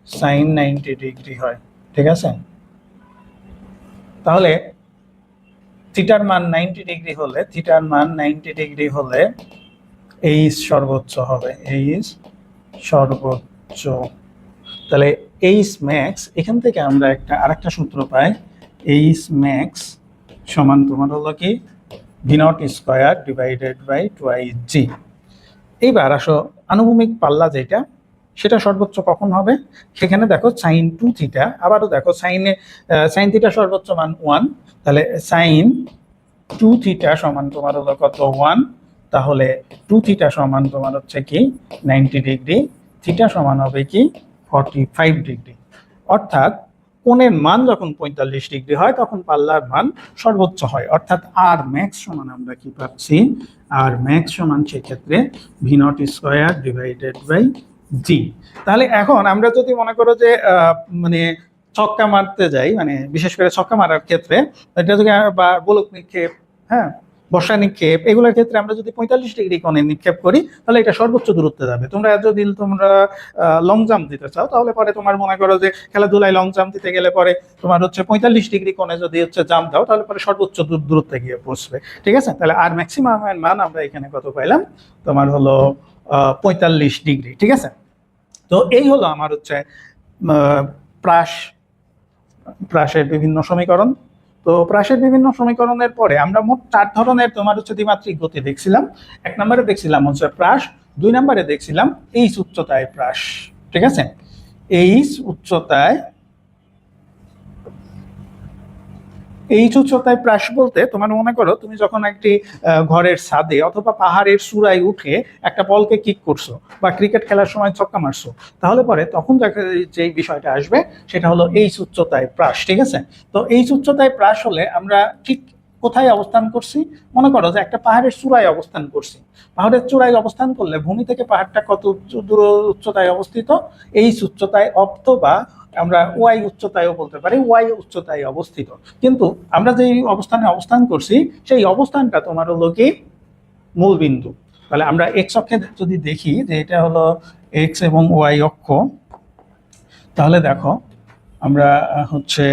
[SPEAKER 1] সাইন 90 ডিগ্রি হয়, ঠিক আছে। তাহলে থিটার মান 90 ডিগ্রি হলে এইচ সর্বোচ্চ হবে, এইচ সর্বোচ্চ। তাহলে এইচ ম্যাক্স, এখান থেকে আমরা আরেকটা সূত্র পাই, এইচ ম্যাক্স সমান তোমার হলো কি v naught square divided by 2ig। এইবার আসো আনুভূমিক পাল্লা যেটা, সেটা সর্বোচ্চ কখন হবে, সেখানে দেখো সাইন 2 থিটা, আবারও দেখো সাইন থিটা সর্বোচ্চ মান 1, তাহলে সাইন 2 থিটা সমান তোমার হলো কত, 1। তাহলে 2 থিটা সমান তোমার হচ্ছে কি 90 ডিগ্রি, থিটা সমান হবে কি 45 ডিগ্রি। অর্থাৎ কোণের মান যখন 45 ডিগ্রি হয় তখন পাল্লার মান সর্বোচ্চ হয়, অর্থাৎ আর ম্যাক্স সমান আমরা কি পাচ্ছি, আর ম্যাক্স সমান সেক্ষেত্রে v naught square divided by g. তাহলে এখন আমরা যদি মনে করো যে মানে ছক্কা মারতে যাই, মানে বিশেষ করে ছক্কা মারার ক্ষেত্রে এটা যদি বা গোলক নিক্ষেপ, হ্যাঁ বর্ষা নিক্ষেপ, এগুলোর ক্ষেত্রে আমরা যদি 45 ডিগ্রি কোণে নিক্ষেপ করি তাহলে এটা সর্বোচ্চ দূরত্বে যাবে। যদি তোমরা লং জাম্প দিতে চাও তাহলে পরে তোমার মনে করো যে খেলাধুলায় লং জাম্প দিতে গেলে পরে তোমার হচ্ছে 45 ডিগ্রি কোণে যদি হচ্ছে জাম্প দাও তাহলে পরে সর্বোচ্চ দূরত্বে গিয়ে পৌঁছবে, ঠিক আছে। তাহলে আর ম্যাক্সিমামের মান আমরা এখানে কত পাইলাম, তোমার হলো 45 ডিগ্রি, ঠিক আছে। তো এই হলো আমার হচ্ছে প্রাসের বিভিন্ন সমীকরণ। তো প্রাসের বিভিন্ন সমীকরণের পরে আমরা মোট 4 ধরনের তোমার হচ্ছে দ্বিমাত্রিক গতি দেখছিলাম। 1 নম্বরে দেখছিলাম হচ্ছে প্রাস, 2 নম্বরে দেখছিলাম এইচ উচ্চতায় প্রাস। ঠিক আছে, এইচ উচ্চতায় প্রাস বলতে তোমার মনে করো তুমি যখন একটি ঘরের ছাদে অথবা পাহাড়ের চূড়ায় উঠে একটা বলকে কিক করছো বা ক্রিকেট খেলার সময় ছক্কা মারছো, তাহলে পরে তখন যে বিষয়টা আসবে সেটা হলো এইচ উচ্চতায় প্রাস। ঠিক আছে, তো এইচ উচ্চতায় প্রাস হলে আমরা ঠিক কোথায় অবস্থান করছি? মনে করো যে একটা পাহাড়ের চূড়ায় অবস্থান করছি। পাহাড়ের চূড়ায় অবস্থান করলে ভূমি থেকে পাহাড়টা কত দূর উচ্চতায় অবস্থিত? এইচ উচ্চতায়, অথবা আমরা ওয়াই উচ্চতায়ও বলতে পারি, ওয়াই উচ্চতায় অবস্থিত। কিন্তু আমরা যে অবস্থানে অবস্থান করছি সেই অবস্থানটা তোমার হলো কি মূল বিন্দু। তাহলে আমরা এক্স অক্ষে যদি দেখি যে এটা হলো এক্স এবং ওয়াই অক্ষ, তাহলে দেখো আমরা হচ্ছে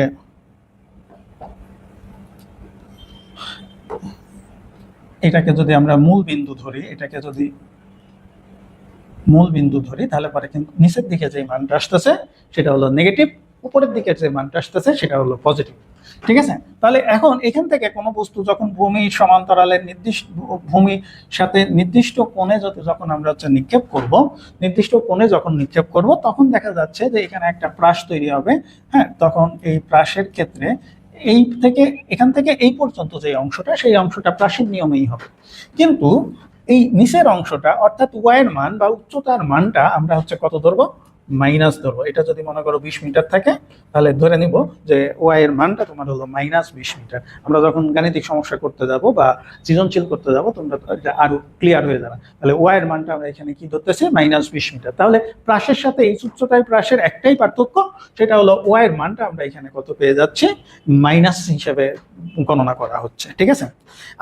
[SPEAKER 1] এটাকে যদি আমরা মূল বিন্দু ধরি, তাহলে পরে কিন্তু নিচের দিকে যে মানটা আসতেছে সেটা হলো নেগেটিভ, উপরের দিকে যে মানটা আসতেছে সেটা হলো পজিটিভ। ঠিক আছে, তাহলে এখন এখান থেকে কোনো বস্তু যখন ভূমি সমান্তরালের ভূমির সাথে নির্দিষ্ট কোণে যখন আমরা হচ্ছে নিক্ষেপ করব, তখন দেখা যাচ্ছে যে এখানে একটা প্রাস তৈরি হবে। হ্যাঁ, তখন এই প্রাসের ক্ষেত্রে এখান থেকে এই পর্যন্ত যে অংশটা, সেই অংশটা প্রাসের নিয়মেই হবে। কিন্তু এই নিচের অংশটা অর্থাৎ ওয়াইয়ের মান বা উচ্চতার মানটা আমরা হচ্ছে কত ধরবো? মাইনাস ধরবো। এটা যদি মনে করো 20 মিটার থাকে, তাহলে ধরে নিব যে ওয়াইয়ের মানটা তোমার হলো -20 মিটার। আমরা যখন গাণিতিক সমস্যা করতে যাব বা সৃজনশীল করতে যাব, তোমরা আরো ক্লিয়ার হয়ে যাবে। তাহলে ওয়াইয়ের মানটা আমরা এখানে কি ধরতেছি? -20 মিটার। তাহলে প্রাসের সাথে এই উচ্চতায় প্রাসের একটাই পার্থক্য, সেটা হলো ওয়াইয়ের মানটা আমরা এখানে কত পেয়ে যাচ্ছি? মাইনাস হিসেবে গণনা করা হচ্ছে। ঠিক আছে,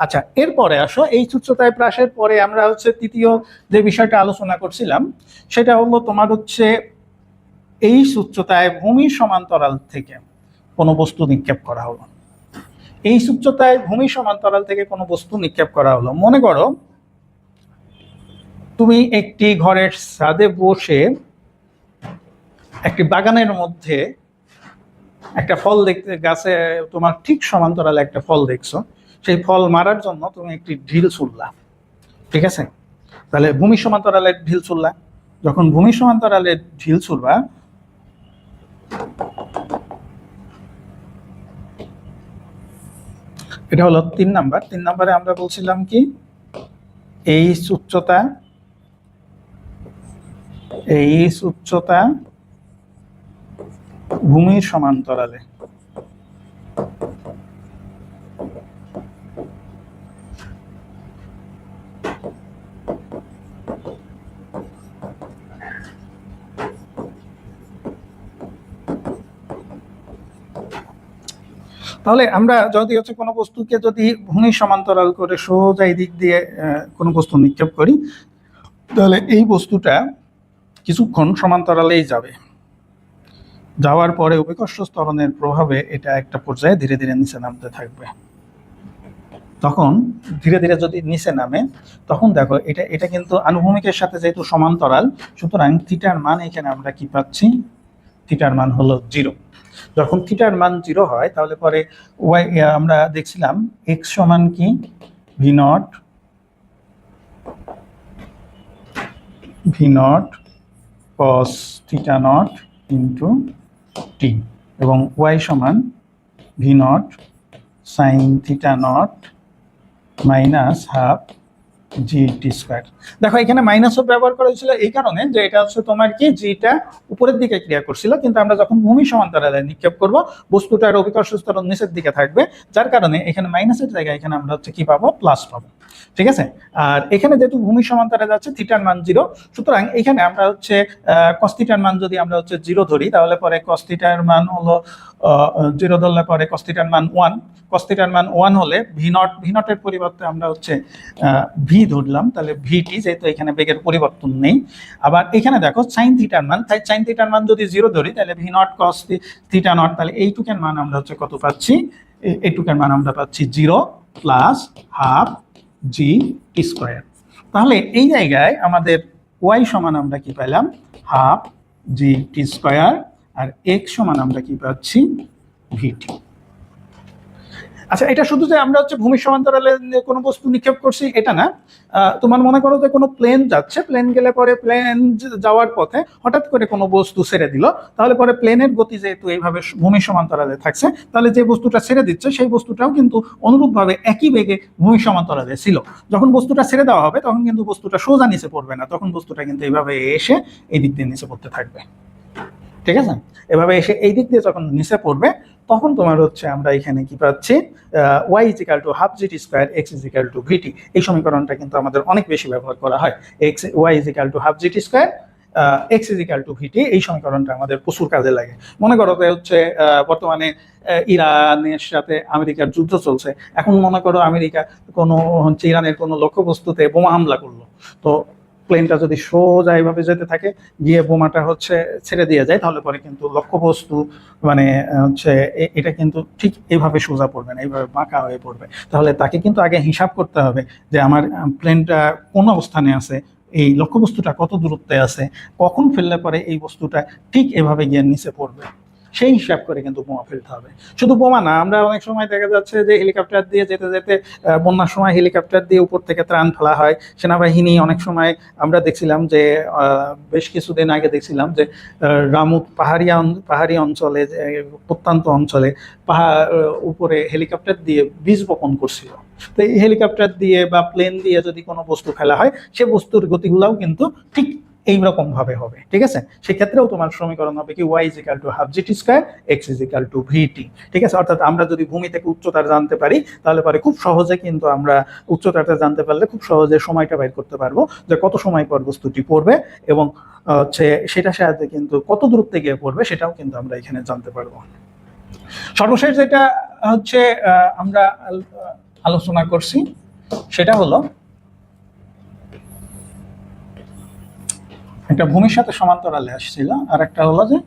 [SPEAKER 1] আচ্ছা, এরপরে আসো এই উচ্চতায় প্রাসের পরে আমরা হচ্ছে তৃতীয় যে বিষয়টা আলোচনা করছিলাম, সেটা হলো তোমার হচ্ছে এই উচ্চতায় ভূমির সমান্তরাল থেকে কোনো বস্তু নিক্ষেপ করা হলো। এই উচ্চতায় ভূমির সমান্তরাল থেকে কোনো বস্তু নিক্ষেপ করা হলো। মনে করো তুমি একটি ঘরের ছাদে বসে একটি বাগানের মধ্যে একটা ফল দেখতে, গাছে তোমার ঠিক সমান্তরালে একটা ফল দেখছো, সেই ফল মারার জন্য তুমি একটি ঢিল ছুড়লা। ঠিক আছে, তাহলে ভূমি সমান্তরালে ঢিল ছুড়লা। যখন ভূমি সমান্তরালে ঢিল ছুড়বা, এটা হলো 3 নাম্বার। 3 নম্বরে আমরা বলছিলাম কি এই উচ্চতা ভূমির সমান্তরালে। তাহলে আমরা যদি হচ্ছে কোনো বস্তুকে যদি ভূমি সমান্তরাল করে সোজা এই দিক দিয়ে কোনো বস্তু নিক্ষেপ করি, তাহলে এই বস্তুটা কিছুক্ষণ সমান্তরালেই যাবে। যাওয়ার পরে অভিকর্ষ ত্বরণের প্রভাবে এটা একটা পর্যায়ে ধীরে ধীরে নিচে নামতে থাকবে। তখন ধীরে ধীরে যদি নিচে নামে, তখন দেখো এটা কিন্তু আনুভূমিকের সাথে যেহেতু সমান্তরাল, সুতরাং থিটার মান এখানে আমরা কি পাচ্ছি? থিটার মান হলো 0। যখন থিটার মান 0 হয়, তাহলে পরে ওয়াই আমরা দেখছিলাম এক্স সমান কি v naught cos theta naught into t, এবং ওয়াই সমান v naught sine theta naught minus half g t square. দেখো এখানে মাইনাসও ব্যবহার করা হয়েছিল এই কারণে যে এটা হচ্ছে তোমার কি জিটা উপরের দিকে ক্রিয়া করছিল, কিন্তু আমরা যখন ভূমি সমান্তরালে নিক্ষেপ করব, বস্তুটার অভিকর্ষ ত্বরণ নিচের দিকে থাকবে, যার কারণে এখানে মাইনাসের জায়গায় এখানে আমরা হচ্ছে কি পাবো? প্লাস পাবো। ঠিক আছে, আর এখানে যেহেতু ভূমি সমান্তরালে যাচ্ছে, থিটার মান 0, সুতরাং এখানে আমরা হচ্ছে কস থিটার মান যদি আমরা হচ্ছে 0 ধরি, তাহলে পরে কস থিটার মান হলো 0 ধরলে পরে কস থিটার মান 1। কস থিটার মান 1 হলে ভি নটের পরিবর্তে আমরা হচ্ছে ভি ধরলাম, তাহলে ভিটি, যেহেতু এখানে বেগের পরিবর্তন নেই। আবার এখানে দেখো সাইন থিটার মান, তাই সাইন থিটার মান যদি 0 ধরি, তাহলে v naught cos theta naught, তাহলে এইটুকের মান আমরা হচ্ছে কত পাচ্ছি? এইটুকের মান আমরা পাচ্ছি 0 plus half g t square. তাহলে এই জায়গায় আমাদের ওয়াই সমান আমরা কি পেলাম? হাফ জি টি স্কোয়ার, আর এক্স সমান আমরা কি পাচ্ছি? ভিটি। আচ্ছা, এটা শুধু যে আমরা হচ্ছে ভূমির সমান্তরালে কোনো বস্তু নিক্ষেপ করছি এটা না। তোমার মনে করো যে কোনো প্লেন যাচ্ছে, প্লেন গেলে পরে প্লেন যাওয়ার পথে হঠাৎ করে কোনো বস্তু ছেড়ে দিল, তাহলে পরে প্লেনের গতি যেহেতু এইভাবে ভূমির সমান্তরালে থাকছে, তাহলে যে বস্তুটা ছেড়ে দিচ্ছে সেই বস্তুটাও কিন্তু অনুরূপভাবে একই বেগে ভূমির সমান্তরালে ছিল। যখন বস্তুটা ছেড়ে দেওয়া হবে তখন কিন্তু বস্তুটা সোজা নিচে পড়বে না, তখন বস্তুটা কিন্তু এইভাবে এসে এই দিক দিয়ে নিচে পড়তে থাকবে। ঠিক আছে, এভাবে এসে এই দিক দিয়ে যখন নিচে পড়বে তখন তোমার হচ্ছে আমরা এখানে কি পাচ্ছি, y is equal to half g t square x is equal to v t. এই সমীকরণটা কিন্তু আমাদের অনেক বেশি ব্যবহার করা হয়। y is equal to half g t square x is equal to v t, এই সমীকরণটা আমাদের প্রচুর কাজে লাগে। মনে করো যে হচ্ছে বর্তমানে ইরানের সাথে আমেরিকার যুদ্ধ চলছে। এখন মনে করো আমেরিকা কোনো হচ্ছে ইরানের কোনো লক্ষ্যবস্তুতে বোমা হামলা করলো, তো প্লেনটা যদি সোজা এইভাবে যেতে থাকে গিয়ে বোমাটা হচ্ছে ছেড়ে দিয়ে যায়, তাহলে পরে কিন্তু লক্ষ্যবস্তু মানে হচ্ছে এটা কিন্তু ঠিক এইভাবে সোজা পড়বে না, এইভাবে বাঁকা হয়ে পড়বে। তাহলে তাকে কিন্তু আগে হিসাব করতে হবে যে আমার প্লেনটা কোন অবস্থানে আছে, এই লক্ষ্যবস্তুটা কত দূরত্বে আছে, কখন ফেললে পরে এই বস্তুটা ঠিক এভাবে গিয়ে নিচে পড়বে, সেই হিসাব করে কিন্তু বোমা ফেলতে হবে। শুধু বোমা না, আমরা অনেক সময় দেখা যাচ্ছে যে হেলিকপ্টার দিয়ে যেতে যেতে বন্যার সময় হেলিকপ্টার দিয়ে উপর থেকে ত্রাণ ফেলা হয়। সেনাবাহিনী অনেক সময় আমরা দেখছিলাম যে বেশ কিছুদিন আগে দেখছিলাম যে রামুত পাহাড়ি অঞ্চলে, প্রত্যন্ত অঞ্চলে পাহাড় উপরে হেলিকপ্টার দিয়ে বীজ বপন করছিল। তো এই হেলিকপ্টার দিয়ে বা প্লেন দিয়ে যদি কোনো বস্তু ফেলা হয়, সে বস্তুর গতিগুলাও কিন্তু ঠিক এইরকম ভাবে হবে। ঠিক আছে, সেক্ষেত্রেও তোমার সমীকরণ হবে কি y is equal to half g t square x is equal to v t. ঠিক আছে, অর্থাৎ আমরা যদি ভূমি থেকে উচ্চতার জানতে পারি তাহলে পরে খুব সহজে কিন্তু আমরা উচ্চতাটা জানতে পারলে খুব সহজে সময়টা বের করতে পারবো যে কত সময় পর বস্তুটি পড়বে, এবং হচ্ছে সেটার সাহায্যে কিন্তু কত দূরত্বে গিয়ে পড়বে সেটাও কিন্তু আমরা এখানে জানতে পারবো। সর্বশেষ যেটা হচ্ছে আমরা আলোচনা করছি সেটা হলো একটা ভূমির সাথে সমান্তরালে আসছিল, আর একটা হলো যে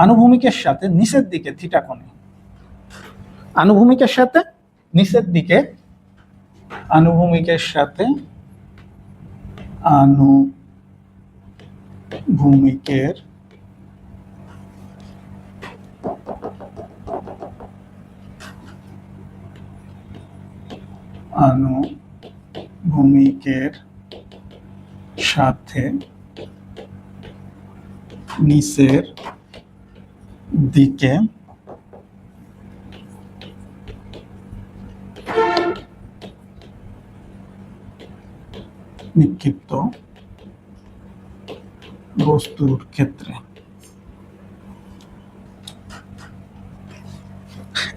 [SPEAKER 1] আনুভূমিকের সাথে নিচের দিকে থিটা কোণে, আনুভূমিকের সাথে নিচের দিকে, আনুভূমিকের সাথে আনুভূমিকের আনুভূমিকের সাথে নিচের দিকে নিক্ষিপ্ত বস্তুর ক্ষেত্রে,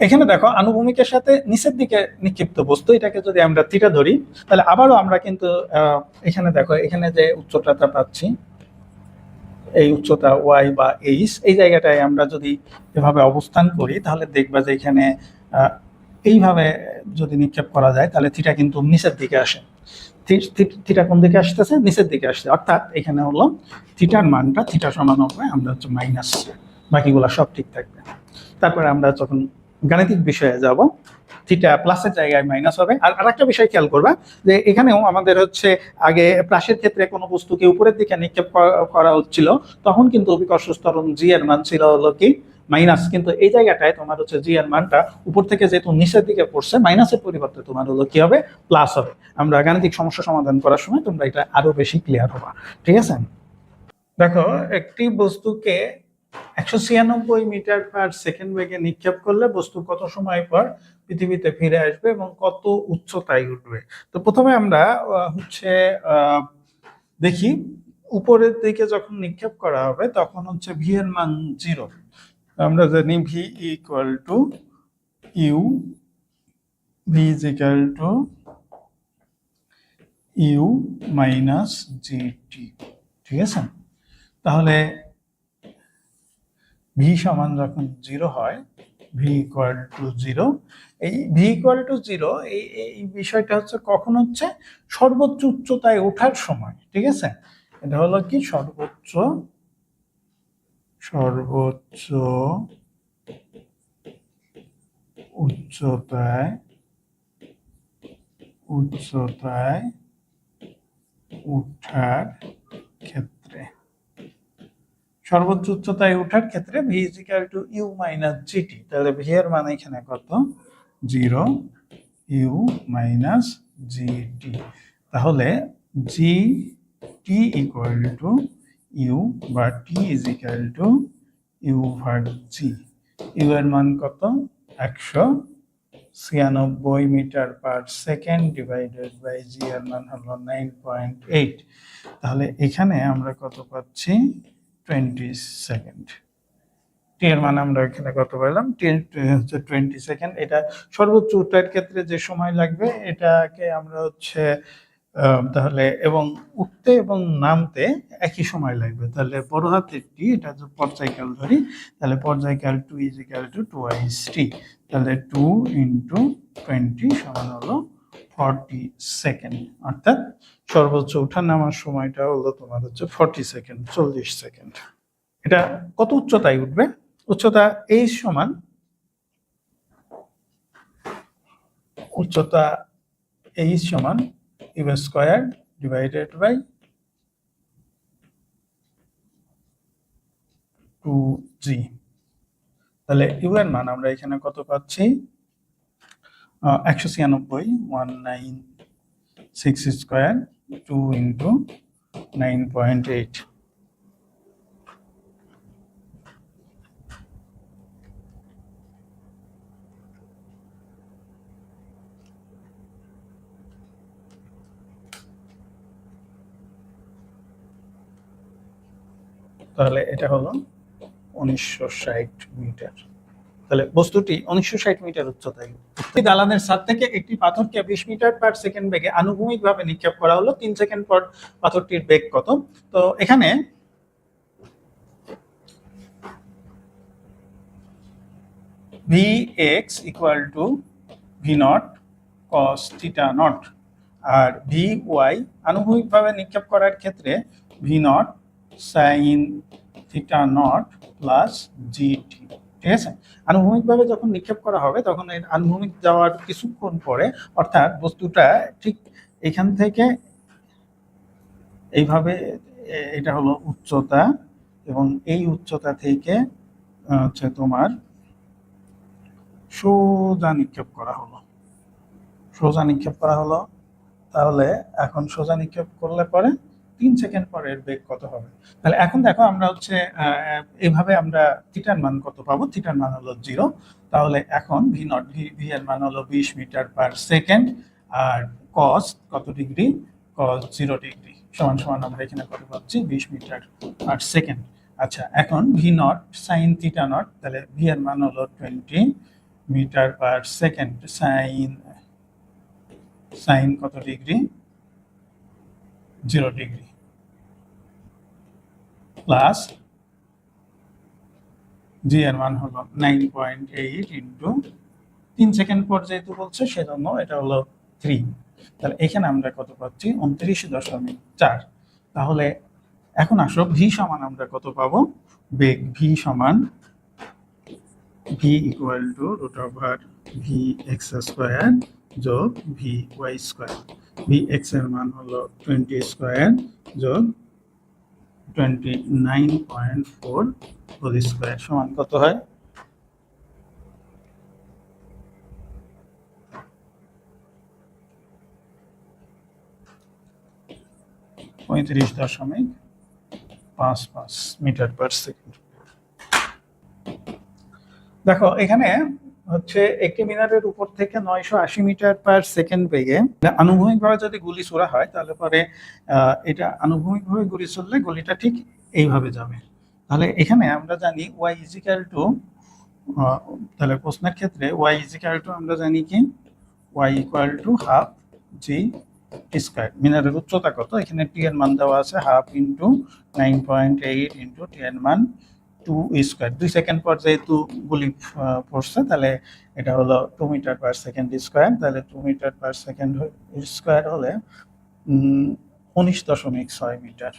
[SPEAKER 1] এখানে দেখো আনুভূমিকের সাথে নিচের দিকে নিক্ষিপ্ত বস্তু, এটাকে যদি আমরা থিটা ধরি তাহলে আবারও আমরা কিন্তু এখানে দেখো এখানে যে উচ্চতাটা পাচ্ছি, এই উচ্চতা ওয়াই বা এইচ, এই জায়গাটায় আমরা যদি এভাবে অবস্থান করি তাহলে দেখবা যে এখানে এইভাবে যদি নিক্ষেপ করা যায় তাহলে থিটা কিন্তু নিচের দিকে আসে। থিটা কোন দিকে আসতেছে? নিচের দিকে আসছে। অর্থাৎ এখানে হলো থিটার মানটা থিটা সমান হবে আমরা হচ্ছে মাইনাস, বাকিগুলো সব ঠিক থাকবে। তারপরে আমরা যখন গাণিতিক বিষয়ে যাব, থিটা প্লাসের জায়গায় মাইনাস হবে। আর আরেকটা বিষয় খেয়াল করবা যে এখানেও আমাদের হচ্ছে আগে প্লাসের ক্ষেত্রে কোনো বস্তুকে উপরের দিকে নিক্ষেপ করা হচ্ছিল, তখন কিন্তু অভিকর্ষ ত্বরণ জি এর মান ছিল হলো কি মাইনাস, কিন্তু এই জায়গাটায় তোমার হচ্ছে জি এর মানটা উপর থেকে যেহেতু নিচের দিকে পড়ছে, মাইনাসের পরিবর্তে তোমার হলো কি হবে, প্লাস হবে। আমরা গাণিতিক সমস্যা সমাধান করার সময় তোমরা এটা আরো বেশি ক্লিয়ার হবা। ঠিক আছে, দেখো একটি বস্তুকে 196 মিটার পার সেকেন্ড বেগে নিক্ষেপ করলে বস্তু কত সময় পর পৃথিবীতে ফিরে আসবে এবং কত উচ্চতায় উঠবে। তো প্রথমে আমরা হচ্ছে দেখি উপরের দিকে যখন নিক্ষেপ করা হবে তখন হচ্ছে ভি এর মান 0। আমরা জানি v equal to u, v is equal to u minus g t. ঠিক আছে, তাহলে ভি সমান যখন 0 হয়, ভি ইকুয়াল টু 0, এই ভি ইকুয়াল টু 0 এই বিষয়টা হচ্ছে কখন হচ্ছে, সর্বোচ্চ উচ্চতায় ওঠার সময়। ঠিক আছে, এটা হলো কি সর্বোচ্চ উচ্চতায় উঠার ক্ষেত্রে, সর্বোচ্চ উচ্চতায় ওঠার ক্ষেত্রে V is equal to u minus g t. তাহলে ভি এর মান এখানে কত, 0 ইউ মাইনাস জিটি। তাহলে জিটি ইকুয়াল টু ইউ বা টি ইজ ইকুয়াল টু ইউ ভাগ জি। ইউ এর মান কত? 196 metre per second divided by g এর মান হলো 9.8। তাহলে এখানে আমরা কত পাচ্ছি? 20 সেকেন্ড। টি এর মান আমরা এখানে কত পেলাম? হচ্ছে 20 সেকেন্ড। এটা সর্বোচ্চ উঠার ক্ষেত্রে যে সময় লাগবে এটাকে আমরা হচ্ছে তাহলে এবং উঠতে এবং নামতে একই সময় লাগবে। তাহলে বড় হাতের টি, এটা যদি পর্যায়কাল ধরি, তাহলে পর্যায়কাল 2 ইজ ইকুয়াল টু 2 টি। তাহলে 2 ইন্টু 20 সমান হলো 40 সেকেন্ড। অর্থাৎ সর্বোচ্চ উঠা নামার সময়টা হলো তোমার হচ্ছে 40 সেকেন্ড, 40 সেকেন্ড। এটা কত উচ্চতায় উঠবে? উচ্চতা এই সমান উচ্চতা এই সমান you square divided by 2g। তাহলে ইউ এর মান আমরা এখানে কত পাচ্ছি? 196 196 স্কয়ার 2 ইন্টু 9.8। তাহলে এটা হলো 1960 মিটার। তাহলে বস্তুটি 1960 মিটার উচ্চতায়। দালানের ছাদ থেকে একটি পাথরকে 20 মিটার পার সেকেন্ড বেগে আনুভূমিকভাবে নিক্ষেপ করা হলো। 3 সেকেন্ড পর পাথরটির বেগ কত? তো এখানে Vx equal to v naught cos theta naught, আর Vy আনুভূমিকভাবে নিক্ষেপ করার ক্ষেত্রে v naught sine theta naught plus g t. ঠিক আছে? আনুভূমিকভাবে যখন নিক্ষেপ করা হবে তখন এর আনুভূমিক যাওয়ার কিছুক্ষণ পরে, অর্থাৎ বস্তুটা ঠিক এখান থেকে এইভাবে, এটা হলো উচ্চতা, এবং এই উচ্চতা থেকে হচ্ছে তোমার সোজা নিক্ষেপ করা হলো, সোজা নিক্ষেপ করা হলো। তাহলে এখন সোজা নিক্ষেপ করলে পরে 3 সেকেন্ড পরে এর বেগ কত হবে? তাহলে এখন দেখো আমরা হচ্ছে এইভাবে আমরা থিটার মান কত পাবো? থিটার মান হলো 0। তাহলে এখন ভি নট, ভি এর মান হলো 20 মিটার পার সেকেন্ড, আর কস কত ডিগ্রি? কস 0 ডিগ্রি সমান সমান আমরা এখানে কত পাচ্ছি? 20 মিটার পার সেকেন্ড। আচ্ছা, এখন V naught sine theta naught, তাহলে ভি এর মান হলো 20 মিটার পার সেকেন্ড সাইন কত ডিগ্রি? 0 ডিগ্রি প্লাস জি এর মান হলো 9.8 ইন্টু 3 সেকেন্ড পর যেহেতু বলছে সেজন্য এটা হলো 3। তাহলে এখানে আমরা কত পাচ্ছি? 29.4। তাহলে এখন আসো ভি সমান আমরা কত পাবো? বেগ ভি সমান v equal to root over v x square যোগ v y square. V x এর মান হলো 20 স্কোয়ার যোগ 29.4 হোল স্কোয়ার সমান কত হয়? 35.55 মিটার পার সেকেন্ড। দেখো এখানে হচ্ছে একটি মিনারের উপর থেকে 980 মিটার পার সেকেন্ড বেগে আনুভূমিকভাবে যদি গুলি ছোড়া হয় তাহলে পরে এটা আনুভূমিকভাবে গুলি চললে গুলিটা ঠিক এইভাবে যাবে। তাহলে এখানে আমরা জানি ওয়াই ইজিক্যাল টু, তাহলে প্রশ্নের ক্ষেত্রে ওয়াই ইজিক্যাল টু আমরা জানি কি? Y equal to half g square. মিনারের উচ্চতা কত? এখানে টি এর মান দেওয়া আছে হাফ ইন্টু 9.8 ইন্টু টি এর মান 2 স্কোয়ার। 2 সেকেন্ড পর যেহেতু গুলি পড়ছে তাহলে এটা হলো 2 মিটার পার সেকেন্ড স্কোয়ার। তাহলে 2 মিটার পার সেকেন্ড স্কোয়ার হলে 19.6 মিটার।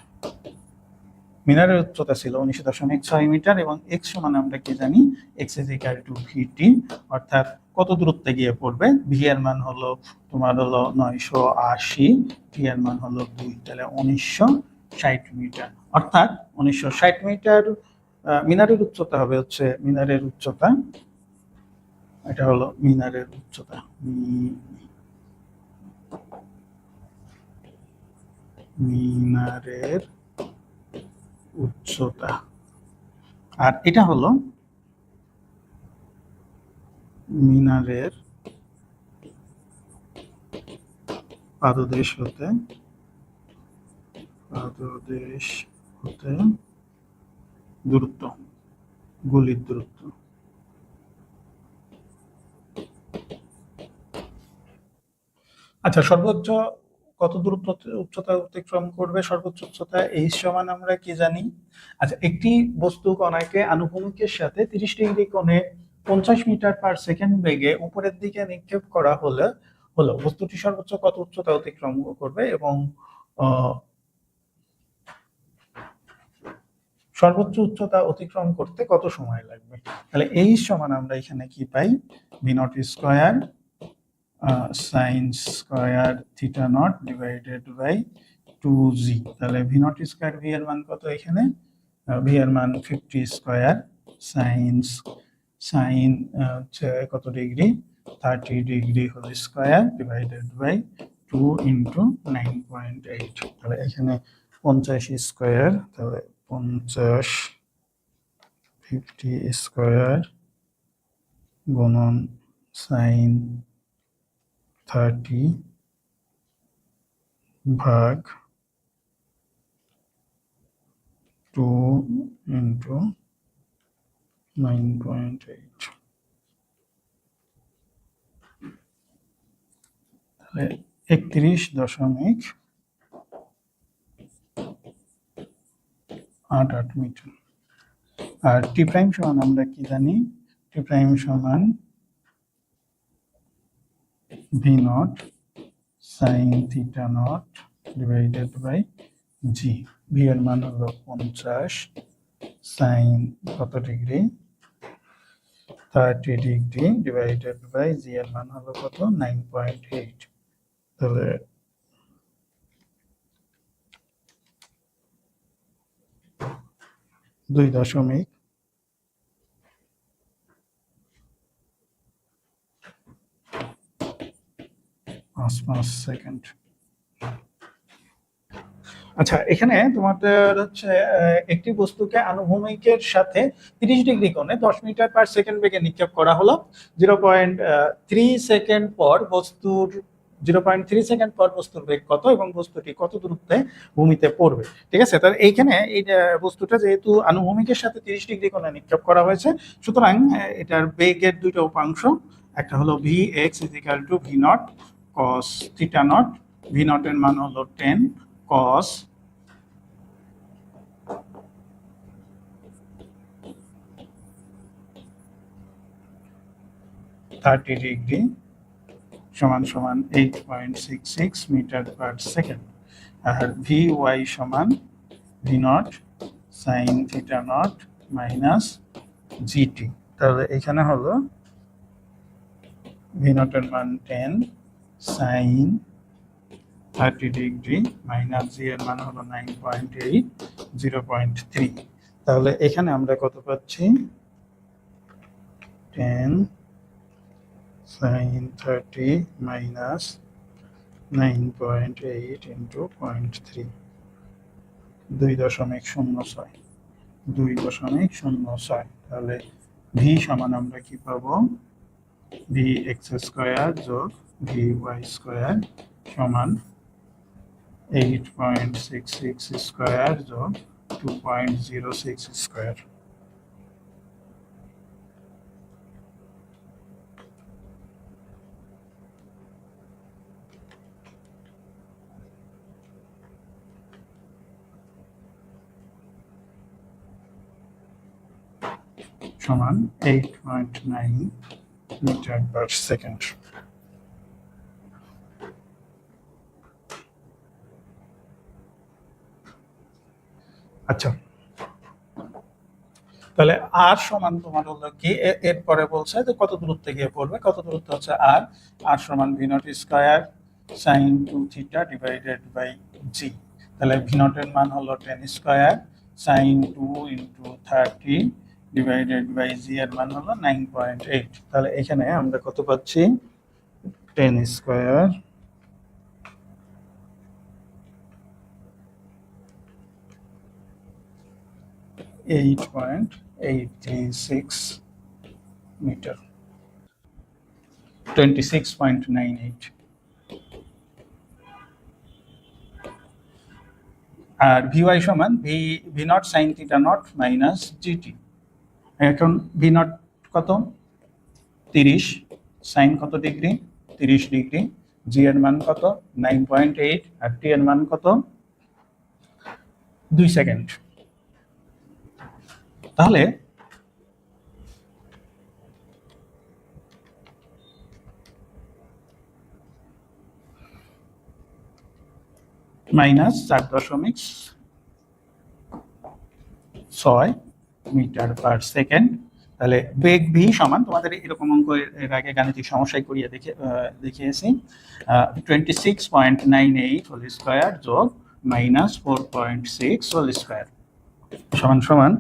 [SPEAKER 1] মিনারের উচ্চতা ছিল 19.6 মিটার, এবং এক্স সমান আমরা কি জানি? এক্স ইজ ইকুয়াল টু ভিটি, অর্থাৎ কত দূরত্বে গিয়ে পড়বে? ভি এর মান হলো তোমার হলো 980, টি এর মান হলো 2, তাহলে 1960 মিটার। অর্থাৎ 1960 মিটার মিনারের উচ্চতা হবে হচ্ছে মিনারের উচ্চতা এটা হলো মিনারের উচ্চতা, মিনারের উচ্চতা। আর এটা হলো মিনারের পাদদেশ হতে দূরত্ব, গুলির দূরত্ব। আচ্ছা, সর্বোচ্চ কত দূরত্ব উচ্চতা অতিক্রম করবে? সর্বোচ্চ উচ্চতা h সমান আমরা কি জানি? আচ্ছা, একটি বস্তু কণাকে আনুভূমিকের সাথে 30 ডিগ্রি কোণে 50 মিটার পার সেকেন্ড বেগে উপরের দিকে নিক্ষেপ করা হলো বস্তুটি সর্বোচ্চ কত উচ্চতা অতিক্রম করবে এবং সর্বোচ্চ উচ্চতা অতিক্রম করতে কত সময় লাগবে? তাহলে h সমান আমরা এখানে কি পাই? v naught square sine square theta naught divided by 2g। তাহলে v নট স্কয়ার, v এর মান কত এখানে? v এর মান 50 স্কয়ার সাইন হচ্ছে কত degree? 30 degree whole square divided by 2 into 9.8। তাহলে এখানে 50 স্কয়ার, তাহলে 50 50 স্কয়ার গুণন সাইন 30 ভাগ 2 ইন্টু 9.8। তাহলে 31.88 মিটার। আর টি প্রাইম সমান আমরা কি জানি? টি প্রাইম সমান v naught sine theta naught divided by g. V এর মান হলো 50 সাইন কত degree? 30 degree divided by g এর মান হলো কত? 9.8। তাহলে দুই দশমিক পাঁচ সেকেন্ড। আচ্ছা, এখানে তোমাদের হচ্ছে একটি বস্তুকে আনুভূমিকের সাথে 30 ডিগ্রি কোণে 10 মিটার পার সেকেন্ড বেগে নিক্ষেপ করা হলো। 0.3 সেকেন্ড পর বস্তুর 0.3 সেকেন্ড পর বস্তুর বেগ কত এবং বস্তুটি কত দূরত্বে ভূমিতে পড়বে? ঠিক আছে, তাহলে এইখানে এই বস্তুটা যেহেতু আনুভূমিকের সাথে 30 ডিগ্রি কোণে নিক্ষেপ করা হয়েছে, সুতরাং এটার বেগের দুইটা উপাংশ, একটা হলো v x is equal to v naught cos theta naught. V naught এর মান হলো 10 cos 30 ডিগ্রি সমান 8.66 মিটার পার সেকেন্ড। আর ভি ওয়াই সমান v naught sine theta naught minus g t. তাহলে এখানে হলো ভি নটের মান 10 সাইন 30 ডিগ্রি মাইনাস জি এর মান হলো 9.8 0.3। তাহলে এখানে আমরা কত পাচ্ছি? 10 sin 30 minus 9.8 into 0.3, 2.06 2.06। তাহলে ভি সমান আমরা কি পাবো? ভি এক্স স্কোয়ার যোগ ভি ওয়াই স্কোয়ার সমান 8.66 স্কোয়ার যোগ 2.06 স্কোয়ার। সমান 8.9 মিটার পার সেকেন্ড। আচ্ছা, তাহলে আর সমান তোমার হলো কি? এরপরে বলছে যে কত দূরত্বে গিয়ে পড়বে, কত দূরত্ব হচ্ছে আর। আর সমান v naught square sine 2 theta divided by g. তাহলে ভি নট এর মান হলো 10 square sine 2 into 30 divided by g এর মান হলো 9.8। তাহলে এখানে আমরা কত পাচ্ছি, 10 স্কয়ার 8.836 মিটার, 26.98। আর ভিওয়াই সমান v naught sine theta naught minus GT. এখন ভি নট কত, 30, সাইন কত ডিগ্রি, 30 ডিগ্রি, জি এর মান কত 9.8, আর টি এর মান কত 2 সেকেন্ড। তাহলে মাইনাস 4.6 মিটার পার সেকেন্ড। তাহলে বেগ ভি সমান, তোমাদের এরকম অঙ্ক এর আগে গাণিতিক সমস্যায় করিয়ে দেখিয়েছি, 26.98 হোল স্কয়ার যোগ মাইনাস 4.6 হোল স্কয়ার সমান সমান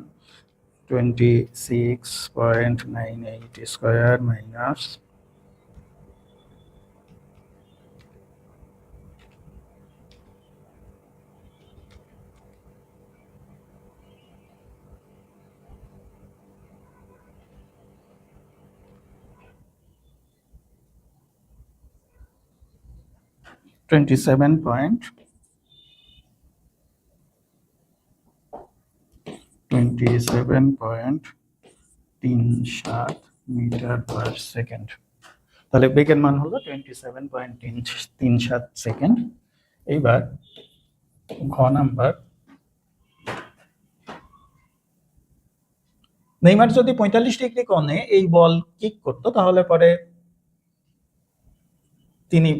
[SPEAKER 1] 26.98 square minus 27.37 metre per second. তাহলে বেগের মান হলো 27.37 সেকেন্ড। এইবার ঘ নাম্বার, নেইমার যদি 45 ডিগ্রি কোণে এই বল কিক করতো তাহলে পরে তিনি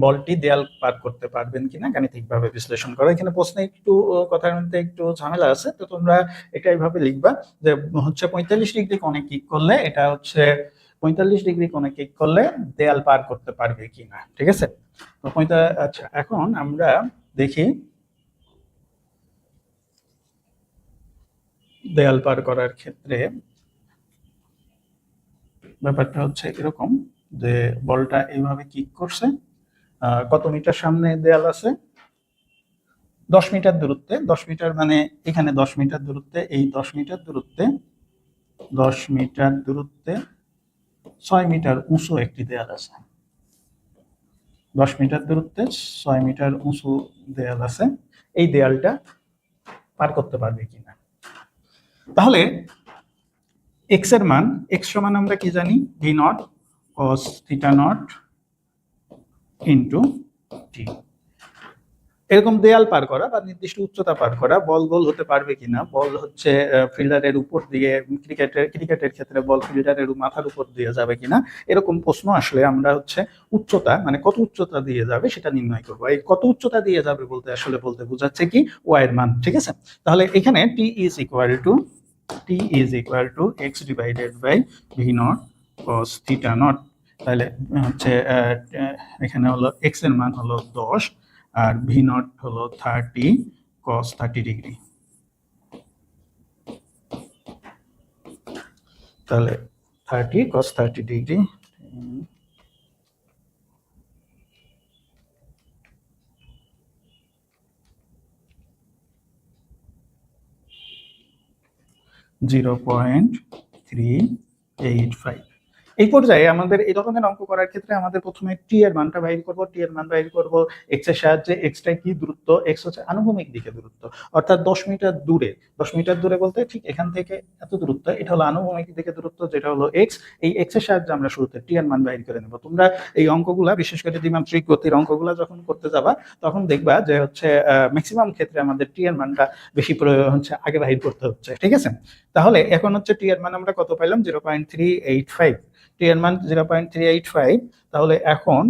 [SPEAKER 1] বলটি দেয়াল পার করতে পারবেন কিনা গাণিতিকভাবে বিশ্লেষণ করো। এখানে প্রশ্নে একটু কথার মধ্যে একটু ঝামেলা আছে, তো তোমরা এটা এইভাবে লিখবা যে হচ্ছে 45 ডিগ্রি কোণে কিক করলে, এটা হচ্ছে 45 ডিগ্রি কোণে কিক করলে দেয়াল পার করতে পারবে কিনা, ঠিক আছে। তো আচ্ছা, এখন আমরা দেখি দেয়াল পার করার ক্ষেত্রে ব্যাপারটা হচ্ছে এরকম যে বলটা এইভাবে কিক করছে, কত মিটার সামনে দেয়াল আছে, 10 মিটার দূরত্বে। 10 মিটার মানে এখানে 10 মিটার দূরত্বে, এই 10 মিটার দূরত্বে 10 মিটার দূরত্বে 6 মিটার উঁচু একটি দেয়াল আছে। 10 মিটার দূরত্বে 6 মিটার উঁচু দেয়াল আছে, এই দেয়ালটা পার করতে পারবে কিনা। তাহলে এক্স এর মান, এক্স সমান আমরা কি জানি, v naught cos theta naught into t. এরকম দেয়াল পার করা বা নির্দিষ্ট উচ্চতা পার করা, বল গোল হতে পারবে কিনা, বল হচ্ছে ফিল্ডারের উপর দিয়ে, ক্রিকেটের ক্ষেত্রে বল ফিল্ডারের মাথার উপর দিয়ে যাবে কিনা, এরকম প্রশ্ন আসলে আমরা হচ্ছে উচ্চতা মানে কত উচ্চতা দিয়ে যাবে সেটা নির্ণয় করবো। এই কত উচ্চতা দিয়ে যাবে বলতে আসলে বোঝাচ্ছে কি ওয়াই এর মান, ঠিক আছে। তাহলে এখানে t is equal to x divided by v naught cos theta naught. তাহলে হচ্ছে এখানে হলো এক্স এর মান হলো 10 আর ভি নট হলো 30 cos 30 ডিগ্রি। তাহলে 30 cos 30 ডিগ্রি 0.385। এই পর্যায়ে আমাদের এই ধরনের অঙ্ক করার ক্ষেত্রে আমাদের প্রথমে টি এর মানটা বাইর করব। টি এর মান বাইর করব এক্স এর সাহায্যে। এক্সটা কি দূরত্ব, এক্স হচ্ছে আনুভূমিক দিকে দূরত্ব, অর্থাৎ 10 মিটার দূরে। 10 মিটার দূরে বলতে ঠিক এখান থেকে এত দূরত্ব, এটা হলো আনুভূমিক দিকে দূরত্ব, যেটা হলো এক্স। এই এক্স এর সাহায্যে আমরা শুরুতে টি এর মান বাইর করে নেব। তোমরা এই অঙ্কগুলা, বিশেষ করে দ্বিমাত্রিক গতির অঙ্কগুলা যখন করতে যাবা তখন দেখবা যে হচ্ছে ম্যাক্সিমাম ক্ষেত্রে আমাদের টি এর মানটা বেশি হচ্ছে আগে বাহির করতে হচ্ছে, ঠিক আছে। তাহলে এখন হচ্ছে টি এর মান আমরা কত পাইলাম, 0.385। টি এর মান 0.385। তাহলে এখন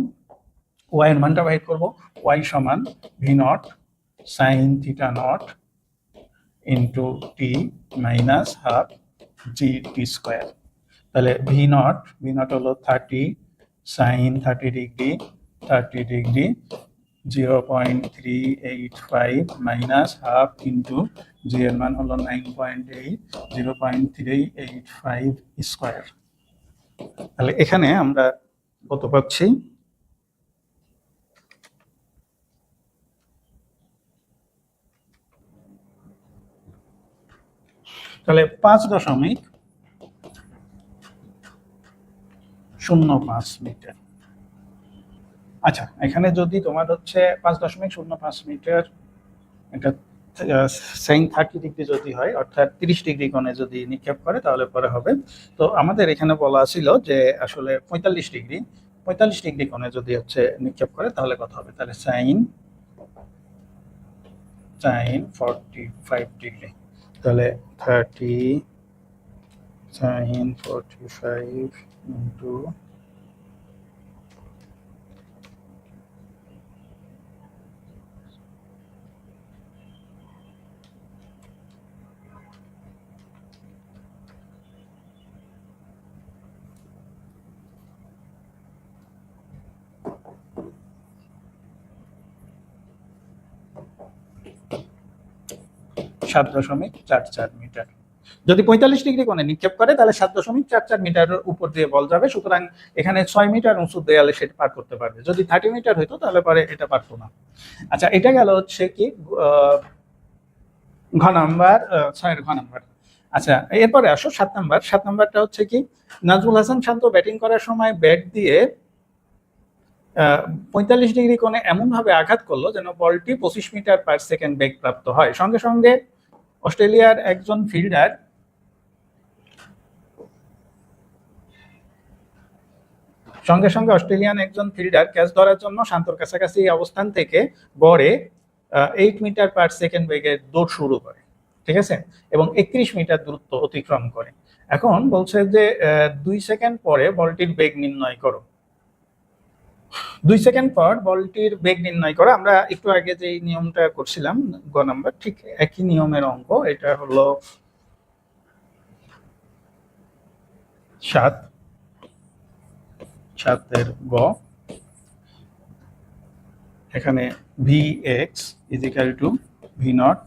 [SPEAKER 1] ওয়াই এর মানটা বাহির করব। ওয়াই সমান v naught sine theta naught into t minus half g t square. তাহলে ভি নট হলো 30 sine 30 degree 0.385 minus half into g এর মান হলো 9.8, 0.385 স্কোয়ার। তাহলে এখানে আমরা কত পাচ্ছি? তাহলে 5.05 মিটার। আচ্ছা, এখানে যদি তোমার হচ্ছে 5.05 মিটার, এটা সাইন 30 ডিগ্রি যদি হয়, অর্থাৎ 30 ডিগ্রি কোণে যদি নিক্ষেপ করে তাহলে পরে হবে। তো আমাদের এখানে বলা ছিল যে আসলে 45 ডিগ্রি কোণে যদি হচ্ছে নিক্ষেপ করে তাহলে কত হবে? তাহলে সাইন 45 ডিগ্রি, তাহলে 30 সাইন 45 ইন্টু 7.44 মিটার। যদি 45 ডিগ্রি কোণে নিক্ষেপ করে তাহলে 7.44 মিটারের উপর দিয়ে বল যাবে, সুতরাং এখানে 6 মিটার উঁচু দেয়ালে সেটা পার করতে পারবে। যদি 30 মিটার হইতো তাহলে পরে এটা পারতো না। আচ্ছা, এটা গেল হচ্ছে কি ঘ নাম্বার, 6 ঘ নাম্বার। আচ্ছা, এরপরে আসো 7 নাম্বার। 7 নাম্বারটা হচ্ছে কি, নাজমুল হাসান শান্ত ব্যাটিং করার সময় ব্যাট দিয়ে 45 ডিগ্রি কোণে এমনভাবে আঘাত করলো যেন বলটি 25 মিটার পার সেকেন্ড বেগ প্রাপ্ত হয়। সঙ্গে সঙ্গে অস্ট্রেলিয়ার একজন ফিল্ডার ক্যাচ ধরার জন্য শান্তর কাছাকাছি অবস্থান থেকে গড়ে 8 মিটার পার সেকেন্ড বেগে দৌড় শুরু করে, ঠিক আছে, এবং 31 মিটার দূরত্ব অতিক্রম করে। এখন বলছে যে 2 সেকেন্ড পরে বলটির বেগ নির্ণয় করো। 2 সেকেন্ড পর বলটির বেগ নির্ণয় করো। আমরা একটু আগে যে নিয়মটা করছিলাম গ নাম্বার, ঠিক একই নিয়মের অঙ্ক। এটা হলো 7 গ। এখানে v x is equal to v naught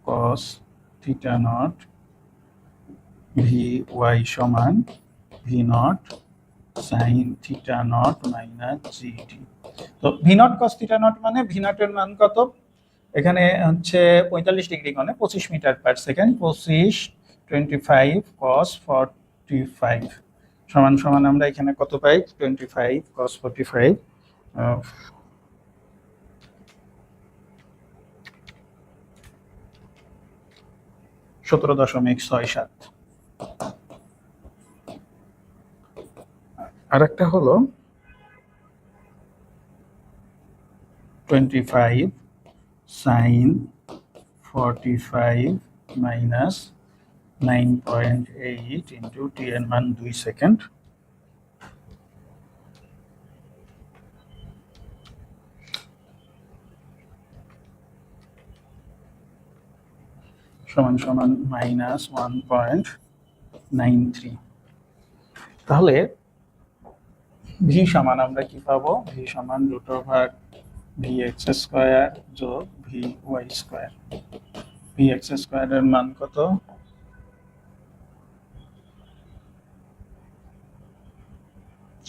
[SPEAKER 1] cos theta naught, v y সমান v naught sine theta naught minus g t. তো v naught cos theta naught মানে ভি নটের মান কত? এখানে হচ্ছে 45 ডিগ্রি কোণে 25 মিটার পার সেকেন্ড, 25 cos 45 সমান সমান আমরা এখানে কত পাই? 25 cos 45 17.67। আর একটা হলো 25 sin 45 মাইনাস 9.8 ইন্টু টি এর মান 2 সেকেন্ড সমান সমান মাইনাস 1.93। তাহলে ভি সমান আমরা কি পাবো? ভি সমান root over v x square যোগ v y square. V x স্কোয়ারের মান কত?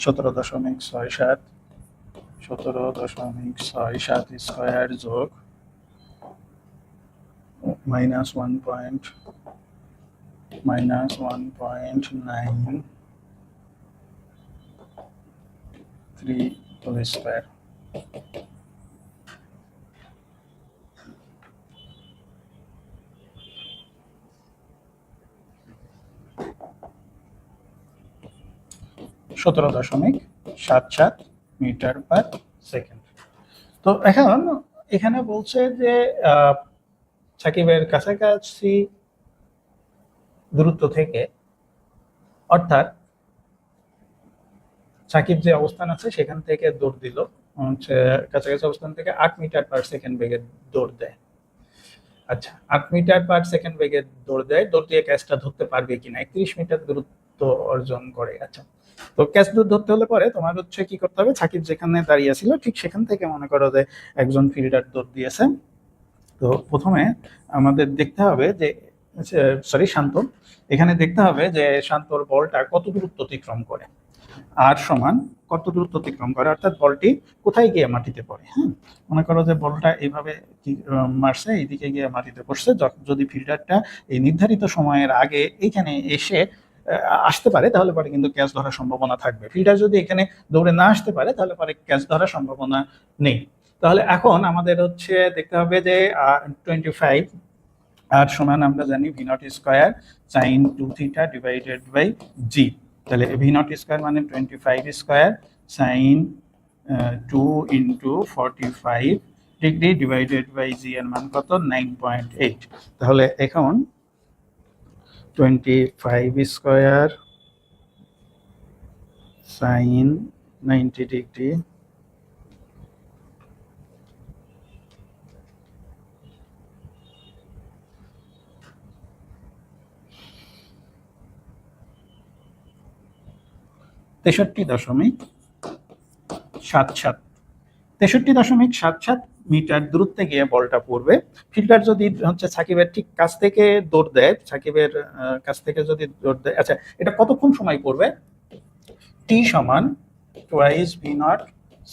[SPEAKER 1] 17.67 স্কোয়ার যোগ মাইনাস 1.93 হোল স্কোয়ার। সতেরো 17.77 মিটার পার সেকেন্ড। তো এখন এখানে বলছে যে সাকিবের কাছাকাছি দূরত্ব থেকে, অর্থাৎ সাকিব যে অবস্থান আছে সেখান থেকে দৌড় দিল, হচ্ছে কাছাকাছি অবস্থান থেকে 8 মিটার পার সেকেন্ড বেগে দৌড় দেয়। আচ্ছা, 8 মিটার পার সেকেন্ড বেগে দৌড় দেয়, দৌড় দিয়ে ক্যাচটা ধরতে পারবে কিনা? 31 মিটার দূরত্ব অর্জন করে। আচ্ছা, তো ক্যাচ ধরতে হলে পরে তোমার হচ্ছে কি করতে হবে, সাকিব যেখানে দাঁড়িয়ে ছিল ঠিক সেখান থেকে মনে করো যে একজন ফিল্ডার দৌড় দিয়েছে। তো প্রথমে আমাদের দেখতে হবে যে সরি শান্ত, এখানে দেখতে হবে যে শান্তর বলটা কত দূরত্ব অতিক্রম করে, আর সমান কত দূরত্ব অতিক্রম করে, অর্থাৎ বলটি কোথায় গিয়ে মাটিতে পড়ে। হ্যাঁ, মনে করো যে বলটা এইভাবে মারছে, এইদিকে গিয়ে মাটিতে পড়ছে, যদি ফিল্ডারটা এই নির্ধারিত সময়ের আগে এইখানে এসে আসতে পারে তাহলে পরে কিন্তু ক্যাচ ধরার সম্ভাবনা থাকবে। ফিল্ডার যদি এখানে দৌড়ে না আসতে পারে তাহলে পরে ক্যাচ ধরার সম্ভাবনা নেই। তাহলে এখন আমাদের হচ্ছে দেখতে হবে যে 25 আর সমান আমরা জানি v naught square sine 2θ divided by g. তাহলে ভি নট স্কোয়ার মানে 25 square sine 2 into 45 degree divided by g এর মান কত 9.8। তাহলে এখন 25 স্কোয়ার সাইন 90 ডিগ্রি তেষট্টি দশমিক 77 মিটার দূরত্বে গিয়ে বলটা পড়বে। ফিল্ডার যদি হচ্ছে সাকিবের ঠিক কাছ থেকে দৌড় দেয়, সাকিবের কাছ থেকে যদি দৌড় দেয়, আচ্ছা এটা কতক্ষণ সময় পড়বে, টি সমান twice v naught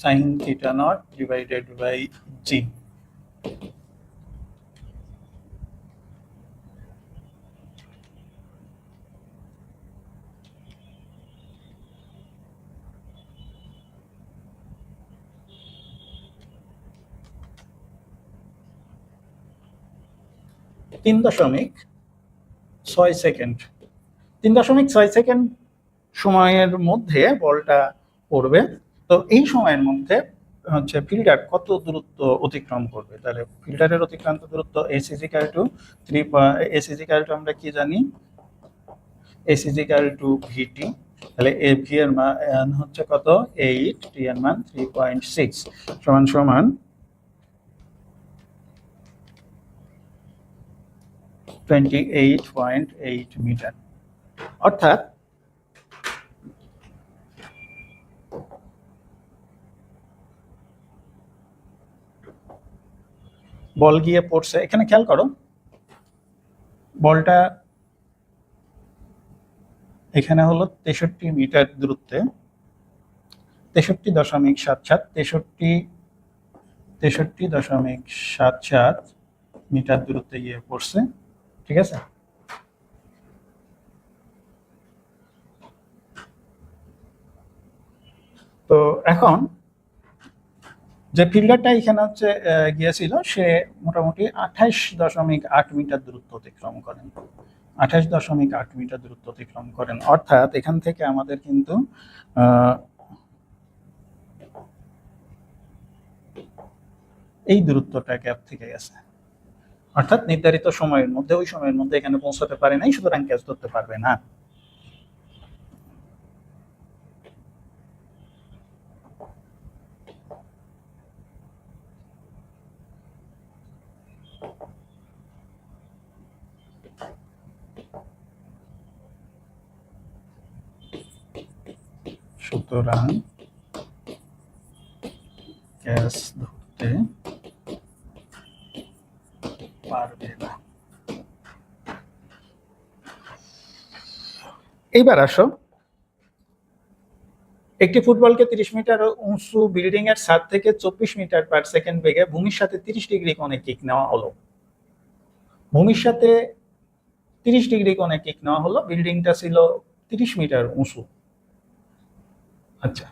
[SPEAKER 1] sine theta naught divided by g. তিন দশমিক 6 সেকেন্ড সময়ের মধ্যে বলটা পড়বে। তো এই সময়ের মধ্যে হচ্ছে ফিল্ডার কত দূরত্ব অতিক্রম করবে, তাহলে ফিল্ডারের অতিক্রান্ত দূরত্ব এস ইজিক্যাল টু আমরা কি জানি, এস ইজিক্যাল টু ভিটি। তাহলে এ ভি এর মান হচ্ছে কত 8, টি এর মান 3.6 সমান সমান 28.8 মিটার। অর্থাৎ বল গিয়ে পড়ছে, এখানে খেয়াল করো বলটা এখানে হলো 63 মিটার দূরত্বে, 63.77 মিটার দূরত্বে গিয়ে পড়ছে। ঠিক আছে, তো এখন যে ফিল্ডারটা এখানে হচ্ছে গিয়েছিল সে মোটামুটি 28.8 মিটার দূরত্ব অতিক্রম করেন, 28.8 মিটার দূরত্ব অতিক্রম করেন। অর্থাৎ এখান থেকে আমাদের কিন্তু এই দূরত্বটা গ্যাপ থেকে গেছে, অর্থাৎ নির্ধারিত সময়ের মধ্যে, ওই সময়ের মধ্যে এখানে পৌঁছাতে পারে নাই, সুতরাং ক্যাচ ধরতে পারবে না। সুতরাং ক্যাচ ধরতে পারবে না। এইবার আসো, একটি ফুটবলকে 30 মিটার উঁচু বিল্ডিং এর ছাদ থেকে 24 মিটার পার সেকেন্ড বেগে ভূমির সাথে 30 ডিগ্রি কোণে কিক নেওয়া হলো। ভূমির সাথে 30 ডিগ্রি কোণে কিক নেওয়া হলো, বিল্ডিংটা ছিল 30 মিটার উঁচু। আচ্ছা,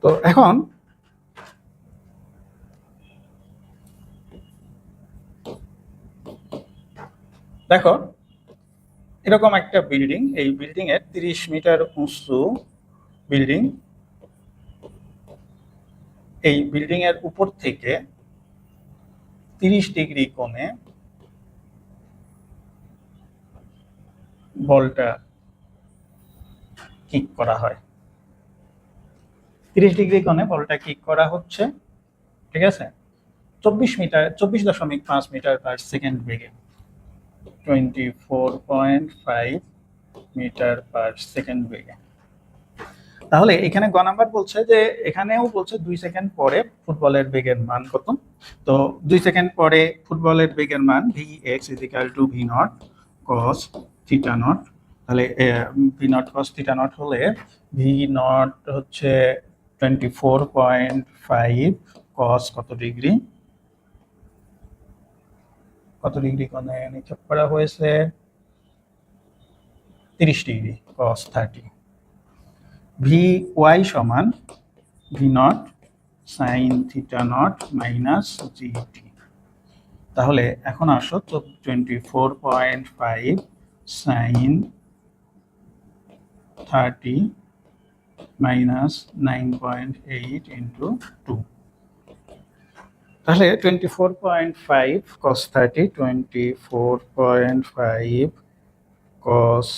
[SPEAKER 1] তো এখন দেখো এরকম একটা বিল্ডিং, এই বিল্ডিং এর 30 মিটার উঁচু বিল্ডিং, এই বিল্ডিং এর উপর থেকে 30 ডিগ্রি কোণে বলটা কিক করা হয়, 30 ডিগ্রি কোণে বলটা কিক করা হচ্ছে। ঠিক আছে, 24.5 মিটার পার সেকেন্ড বেগে। 24.5 মিটার পার সেকেন্ড বেগে। তাহলে এখানে গ নাম্বার বলছে যে এখানেও বলছে 2 সেকেন্ড পরে ফুটবলের বেগের মান কত। তো 2 সেকেন্ড পরে ফুটবলের বেগের মান vx = v naught cos theta naught. তাহলে v naught cos theta not হলে v নট হচ্ছে 24.5 cos কত ডিগ্রি, কত ডিগ্রি কোণে নিক্ষেপ করা হয়েছে, 30 ডিগ্রি cos 30। vy সমান v not sin theta naught minus gt। তাহলে এখন আসো তো 24.5 sin 30 মাইনাস 9.8 ইন্টু 2। তাহলে 24.5 cos 30, 24.5 cos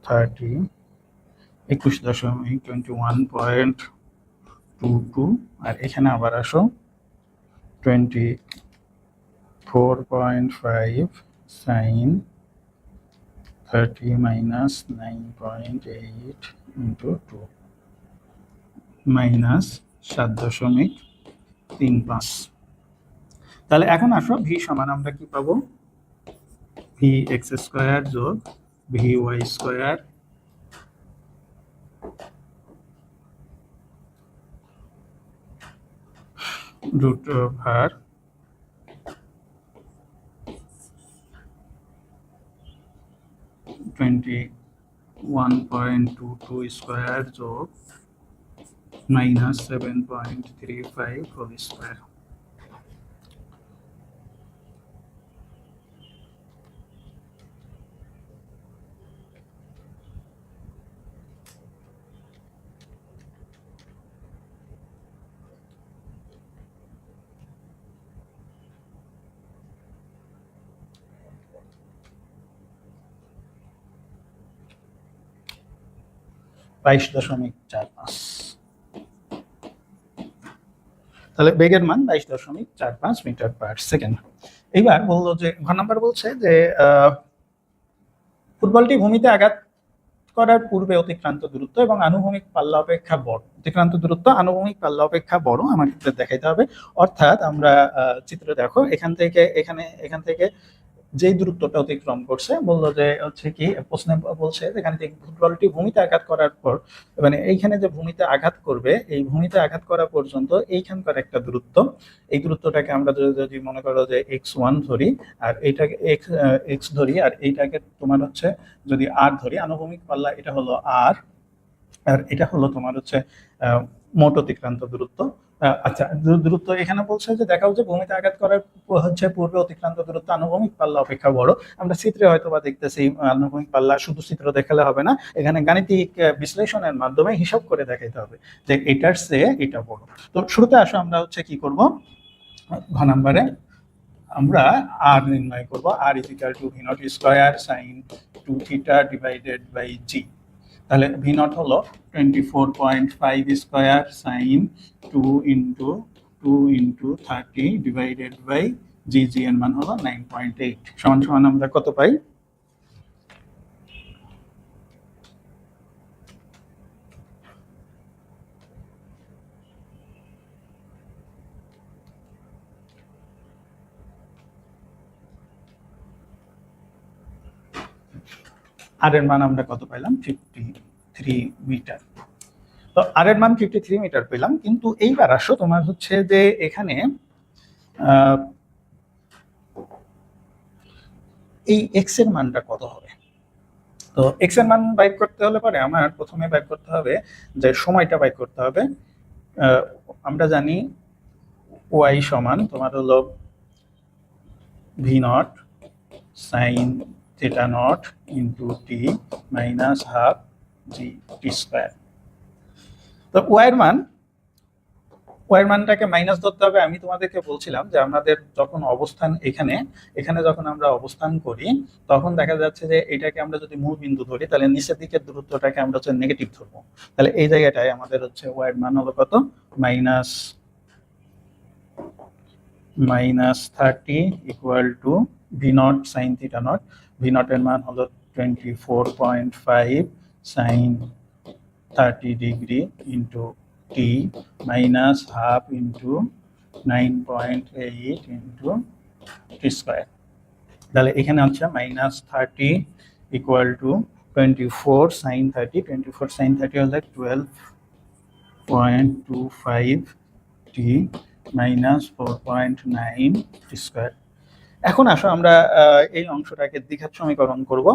[SPEAKER 1] 30 21.22। আর এখানে আবার আসো 24.5 sin 30 মাইনাস 9.8 ইন্টু 2 মাইনাস 7.35। তাহলে এখন আসো ভি সমান আমরা কি পাবো, ভি এক্স স্কোয়ার যোগ v y square root over 21.22 square যোগ মাইনাস 7.35 হোল স্কোয়ার। বাইশ 22.45। তাহলে বেগের মান 22.45 মিটার পার সেকেন্ড। এইবার বললো যে ঘ নাম্বার বলছে যে ফুটবলটি ভূমিতে আঘাত করার পূর্বে অতিক্রান্ত দূরত্ব এবং আনুভূমিক পাল্লা অপেক্ষা বড়, অতিক্রান্ত দূরত্ব আনুভূমিক পাল্লা অপেক্ষা বড় আমাকে দেখাইতে হবে। অর্থাৎ আমরা চিত্র দেখো এখান থেকে এখান থেকে যেই দূরত্বটা অতিক্রম করছে বললো যে হচ্ছে কি প্রশ্নে বলছে এখান থেকে ফুটবলটি ভূমিতে আঘাত করার পর মানে এইখানে যে ভূমিতে আঘাত করবে এই ভূমিতে আঘাত করা পর্যন্ত এইখানকার একটা দূরত্ব, এই দূরত্বটাকে আমরা যদি মনে করো যে x1 ধরি আর এইটাকে x ধরি আর এইটাকে তোমার হচ্ছে যদি r ধরি, আনুভূমিক পাল্লা এটা হলো r আর এটা হলো তোমার হচ্ছে মোট অতিক্রান্ত দূরত্ব। আচ্ছা দূরত্ব এখানে বলছে যে দেখাও যে ভূমিতে আঘাত করার হচ্ছে পূর্বে অতিক্রান্ত দূরত্ব আনুভূমিক পাল্লা অপেক্ষা বড়। আমরা চিত্রে হয়তো বা দেখতেছি আনুভূমিক পাল্লা, শুধু চিত্র দেখালে হবে না, এখানে গাণিতিক বিশ্লেষণের মাধ্যমে হিসাব করে দেখাইতে হবে যে এটার চেয়ে এটা বড়। তো শুরুতে আসো আমরা হচ্ছে কি করব, ঘ নাম্বারে আমরা আর নির্ণয় করব, r = v naught square sin 2 theta divided by g. তাহলে ভি নট হলো 24.5 square sine 2 into 30 divided by g, g এর মান হলো 9.8 সমান সমান আমরা কত পাই, আর এর মান আমরা কত পাইলাম 53 মিটার। তো আর এর মান 53 মিটার পেলাম। কিন্তু এইবার আসো তোমার হচ্ছে যে এখানে এই এক্স এর মানটা কত হবে। তো এক্স এর মান বাইর করতে হলে পরে আমার প্রথমে বাইর করতে হবে যে সময়টা বাইর করতে হবে। আমরা জানি ওয়াই সমান তোমার হলো v naught sine theta naught into t minus half g t square. তো ওয়াইয়ের মানটাকে মাইনাস ধরতে হবে। আমি তোমাদেরকে বলছিলাম যে আমাদের যখন অবস্থান এখানে যখন আমরা অবস্থান করি তখন দেখা যাচ্ছে যে এটাকে আমরা যদি মূল বিন্দু ধরি তাহলে নিচের দিকের দূরত্বটাকে আমরা হচ্ছে নেগেটিভ ধরবো। তাহলে এই জায়গাটায় আমাদের হচ্ছে ওয়াইয়ের মান হলো কত, -30 equal to v naught sine theta naught. V নটের মান হলো 24.5 sine 30 degree into t minus half into 9.8 into t square. তাহলে এখানে হচ্ছে -30 ইকুয়াল টু 24 সাইন 30, 24 সাইন 30 হলে 12.25 টি মাইনাস 4.9 টি স্কোয়ার। এখন আসো আমরা এই অংশটাকে দ্বিঘাত সমীকরণ করব।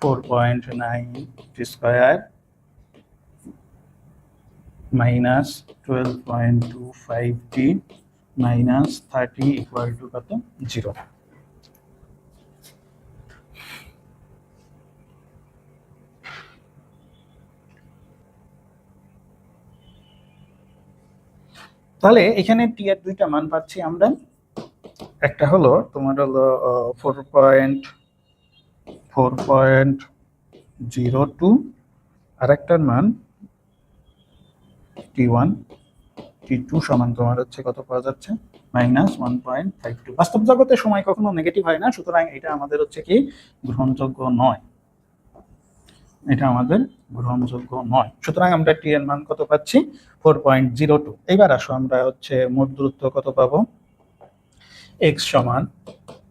[SPEAKER 1] 4.9 t square minus 12.25 t minus 30 equal to কত? 0। তাহলে এখানে টি এর দুইটা মান পাচ্ছি আমরা। একটা হলো তোমার হলো 4.02 আর একটার মান T1 T2 সমান তোমার হচ্ছে কত পাওয়া যাচ্ছে? -1.52। বাস্তব জগতে সময় কখনো নেগেটিভ হয় না, সুতরাং এটা আমাদের হচ্ছে কি গ্রহণযোগ্য নয়, এটা আমাদের গ্রহণযোগ্য নয়। সুতরাং আমরা টি এর মান কত পাচ্ছি? 4.02। এবার আসো আমরা হচ্ছে মোট দূরত্ব কত পাবো? x সমান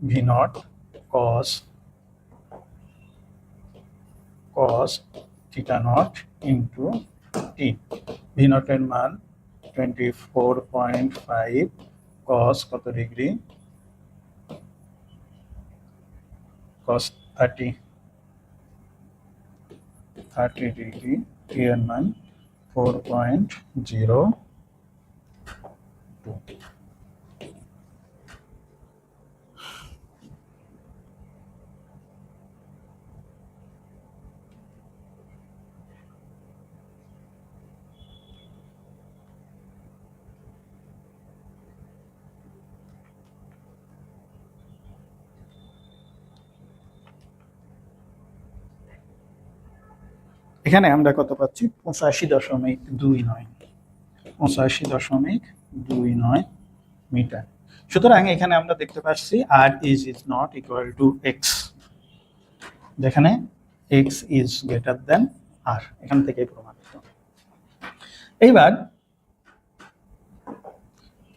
[SPEAKER 1] v naught cos theta naught into t. V নটের মান 24.5 cos কত ডিগ্রি? cos 30 degree. টি এর মান 4.02। এখানে আমরা কত পাচ্ছি? 85.29 85.29 মিটার। সুতরাং এখানে আমরা দেখতে পাচ্ছি r is not equal to x, যেখানে x is greater than r, এখান থেকে প্রমাণিত। এইবার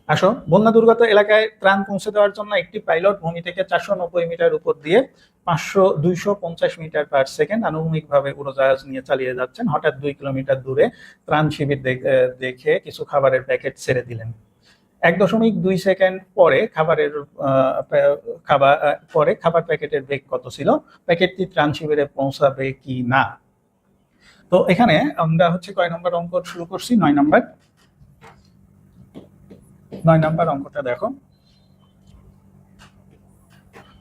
[SPEAKER 1] আসো, বন্যা দুর্গত এলাকায় ত্রাণ পৌঁছে দেওয়ার জন্য একটি পাইলট ভূমি থেকে 490 মিটার উপর দিয়ে 250 মিটার পার সেকেন্ড আনুভূমিকভাবে উড়োজাহাজ নিয়ে চালিয়ে যাচ্ছেন। হঠাৎ 2 কিলোমিটার দূরে ত্রাণ শিবির দেখে কিছু খাবারের প্যাকেট ছেড়ে দিলেন। 1.2 সেকেন্ড পরে খাবার প্যাকেটের বেগ কত ছিল? প্যাকেটটি ত্রাণ শিবিরে পৌঁছাবে কি না? তো এখানে আমরা হচ্ছে কয় নম্বর অঙ্ক শুরু করছি? 9 নম্বর। 9 নম্বর অঙ্কটা দেখো।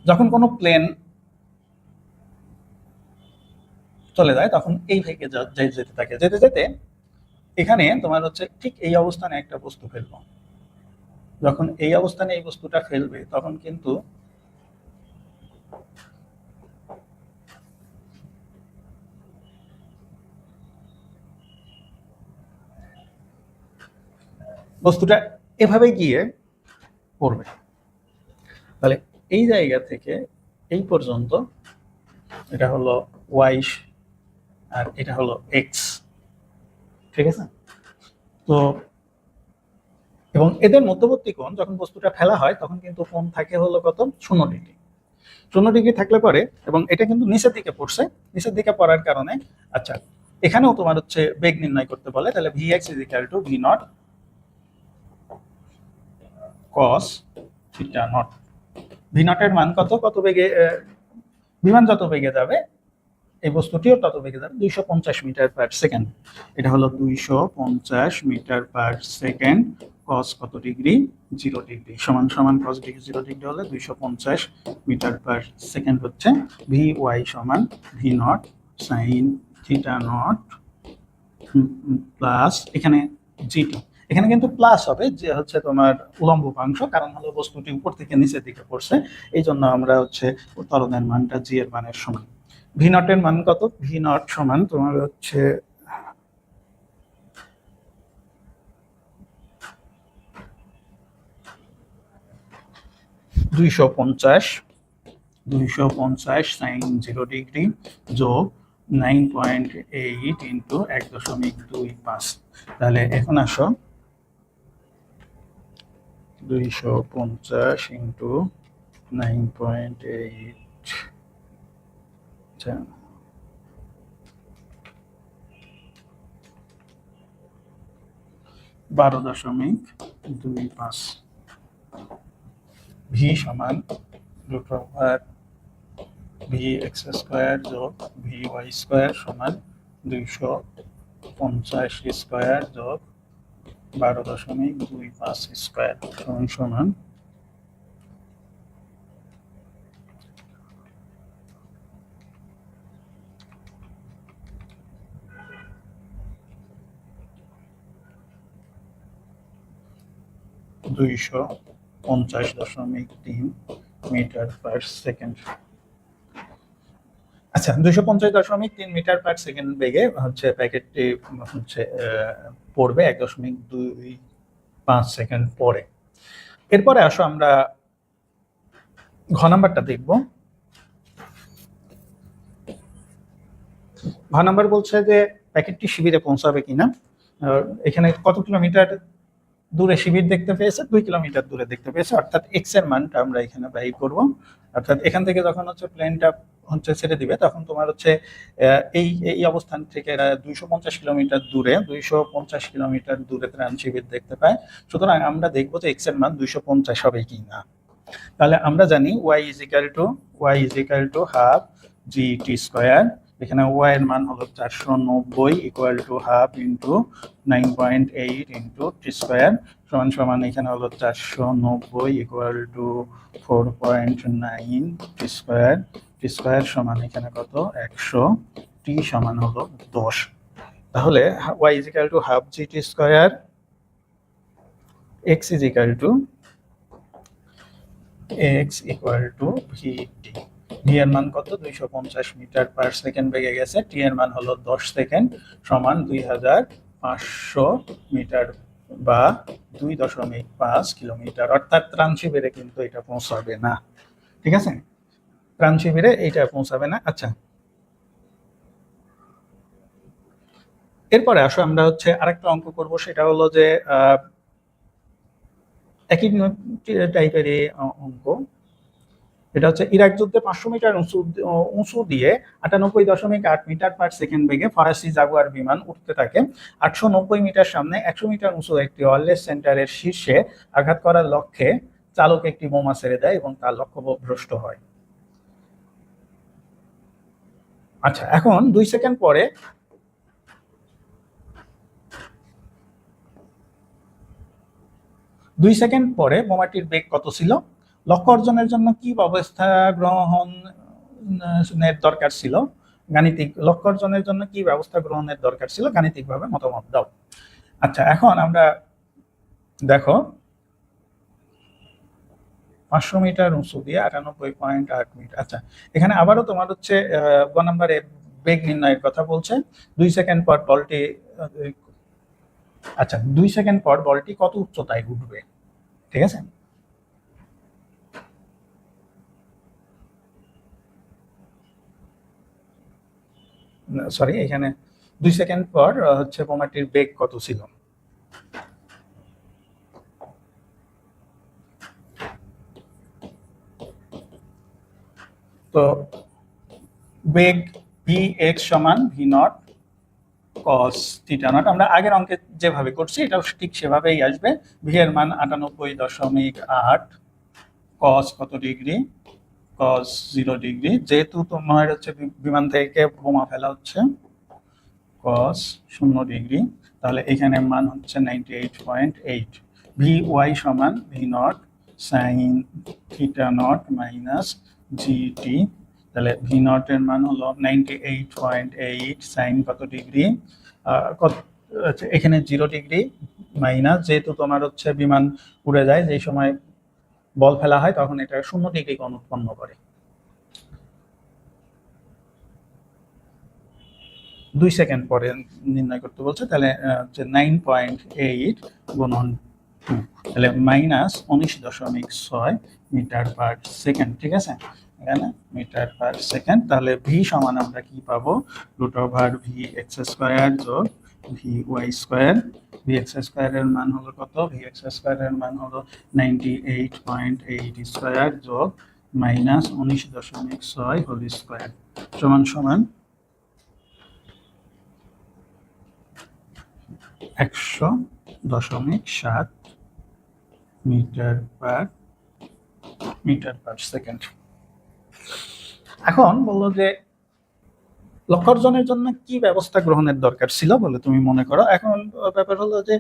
[SPEAKER 1] যখন কোনো প্লেন চলে যায় তখন এই ভেগে যেতে থাকে, যেতে যেতে এখানে তোমার হচ্ছে ঠিক এই অবস্থানে একটা বস্তু ফেলবো। যখন এই অবস্থানে এই বস্তুটা ফেলবে তখন কিন্তু বস্তুটা এভাবে গিয়ে পড়বে। তাহলে এই জায়গা থেকে এই পর্যন্ত এটা হলো ওয়াই আর এটা হলো এক্স, ঠিক আছে? তো এবং এদের মধ্যবর্তী কোণ যখন বস্তুটা ফেলা হয় তখন কিন্তু কোণ থাকে হলো কত? 0 ডিগ্রি। 0 ডিগ্রি থাকলে পরে, এবং এটা কিন্তু নিচের দিকে পড়ছে, নিচের দিকে পড়ার কারণে আচ্ছা এখানেও তোমার হচ্ছে বেগ নির্ণয় করতে বলে। তাহলে Vx = V naught cos theta naught. V নটের মান কত? কত বেগে বিমান যত বেগে যাবে এই বস্তুটিও তত বেগে যাবে, 250 মিটার পার সেকেন্ড। এটা হলো 250 মিটার পার সেকেন্ড। cos কত ডিগ্রি? 0 ডিগ্রি সমান সমান cos ডিগ্রি 0 ডিগ্রি হলে 250 মিটার পার সেকেন্ড হচ্ছে। ভি ওয়াই সমান v naught sine theta naught plus এখানে জিটি। এখানে কিন্তু প্লাস হবে, যে হচ্ছে তোমার উলম্ব উপাংশ, কারণ হলো বস্তুটি উপর থেকে নিচের দিকে পড়ছে, এই জন্য আমরা হচ্ছে ত্বরণের মানটা জি এর মানের সমান। ভি নটের মান কত? ভি নট সমান তোমার হচ্ছে 250 সাইন 0 ডিগ্রি যোগ 9.8 ইন্টু 1.25। তাহলে এখন আসো 250 ইন্টু 9.8, আচ্ছা 12.25। ভি সমান root over v x square যোগ ভি ওয়াই স্কোয়ার সমান 250 স্কোয়ার যোগ 12.25 স্কোয়ার সমান 250.3 মিটার পার সেকেন্ড। আচ্ছা 250.3 মিটার পার সেকেন্ড বেগে হচ্ছে প্যাকেটটি হচ্ছে পড়বে 1.25 সেকেন্ড পরে। এরপরে আসো আমরা ঘ নাম্বারটা দেখব। ঘ নাম্বার বলছে যে প্যাকেটটি শিবিরে পৌঁছাবে কিনা। এখানে কত কিলোমিটার দূরে শিবির দেখতে পেয়েছে, 2 কিলোমিটার দূরে দেখতে পেয়েছে, অর্থাৎ এক্স এর মানটা আমরা এখানে বাই করব। অর্থাৎ এখান থেকে যখন হচ্ছে প্লেনটা হচ্ছে ছেড়ে দিবে তখন তোমার হচ্ছে এই এই অবস্থান থেকে 250 কিলোমিটার দূরে 250 কিলোমিটার দূরে ত্রাণ শিবির দেখতে পায়। সুতরাং আমরা দেখবো যে এক্স এর মান 250 হবে কি না। তাহলে আমরা জানি y is equal to half g t square. এখানে y এর মান হলো 490 equal to half into 9.8 into t square সমান এখানে হলো 490 ইকুয়াল টু 4.9 টি স্কোয়ার সমান এখানে কত 100, টি সমান হলো 10। তাহলে y is equal to half g t square, x is equal two x equal to V T. V এর মান কত 250 মিটার পার সেকেন্ড বেগে গেছে, টি এর মান হলো 10 সেকেন্ড সমান 2500 মিটার বা 2.5 কিলোমিটার। অর্থাৎ ত্রাণ শিবিরে কিন্তু এটা পৌঁছাবে না, ঠিক আছে, ত্রাণ শিবিরে এইটা পৌঁছাবে না। আচ্ছা এরপরে আসো আমরা হচ্ছে আরেকটা অঙ্ক করব, সেটা হলো যে একই টাইপের অঙ্ক। এটা হচ্ছে ইরাক যুদ্ধে 500 মিটার উঁচু দিয়ে 98.8 মিটার পার সেকেন্ড বেগে ফরাসি জাগুয়ার বিমান উঠতে থাকে। 890 মিটার সামনে 100 মিটার উঁচু একটি ওয়্যারলেস সেন্টারের শীর্ষে আঘাত করার লক্ষ্যে চালক একটি বোমা ছেড়ে দেয় এবং তার লক্ষ্যভ্রষ্ট হয়। আচ্ছা এখন 2 সেকেন্ড পরে বোমাটির বেগ কত ছিল, লক্ষ্য অর্জনের জন্য কি ব্যবস্থা গ্রহণের দরকার ছিল, লক্ষ্য অর্জনের জন্য কি ব্যবস্থা গ্রহণের দরকার ছিল গাণিতিকভাবে মতামত দাও। আচ্ছা এখন আমরা দেখো 500 মিটার উঁচু দিয়ে 98.8 মিটার। আচ্ছা এখানে আবারও তোমার হচ্ছে গ নম্বরে বেগ নির্ণয়ের কথা বলছে। 2 সেকেন্ড পর বলটি আচ্ছা 2 সেকেন্ড পর বলটি কত উচ্চতায় উঠবে, ঠিক আছে। সরি এখানে 2 সেকেন্ড পর হচ্ছে বোমাটির বেগ কত ছিল। তো বেগ ভি এক্স সমান v naught cos theta not. আমরা আগের অঙ্কে যেভাবে করছি এটাও ঠিক সেভাবেই আসবে। ভি এর মান 98.8, কস কত ডিগ্রি, কস 0 ডিগ্রি। যেহেতু তোমার হচ্ছে বিমান থেকে বোমা ফেলা হচ্ছে কস 0 ডিগ্রি, তাহলে এখানে মান হচ্ছে 98.8। ভি ওয়াই সমান v naught sine theta naught minus g t. তাহলে ভি নট এর মান হলো 98.8 সাইন কত ডিগ্রি, এখানে 0 ডিগ্রি মাইনাস, যেহেতু তোমার হচ্ছে বিমান উড়ে যায় যে সময় বল ফেলা হয় তখন এটা 0 ডিগ্রি কোণ উৎপন্ন করে। 2 সেকেন্ড পরে নির্ণয় করতে বলছে, তাহলে হচ্ছে 9.8 গুণন তাহলে -19.6 মিটার পার সেকেন্ড, ঠিক আছে, এখানে মিটার পার সেকেন্ড। তাহলে ভি সমান আমরা কি পাবো, √v(x² যোগ vy²। vx² এর মান হলো কত, vx² এর মান হলো 98.8² যোগ -19.6 হোল স্কয়ার সমান সমান 100.7 মিটার পার সেকেন্ড। এখন বললো যে লক্ষ্য অর্জনের জন্য কি ব্যবস্থা গ্রহণের দরকার ছিল বলে তুমি মনে করো। এখন ব্যাপার হলো যে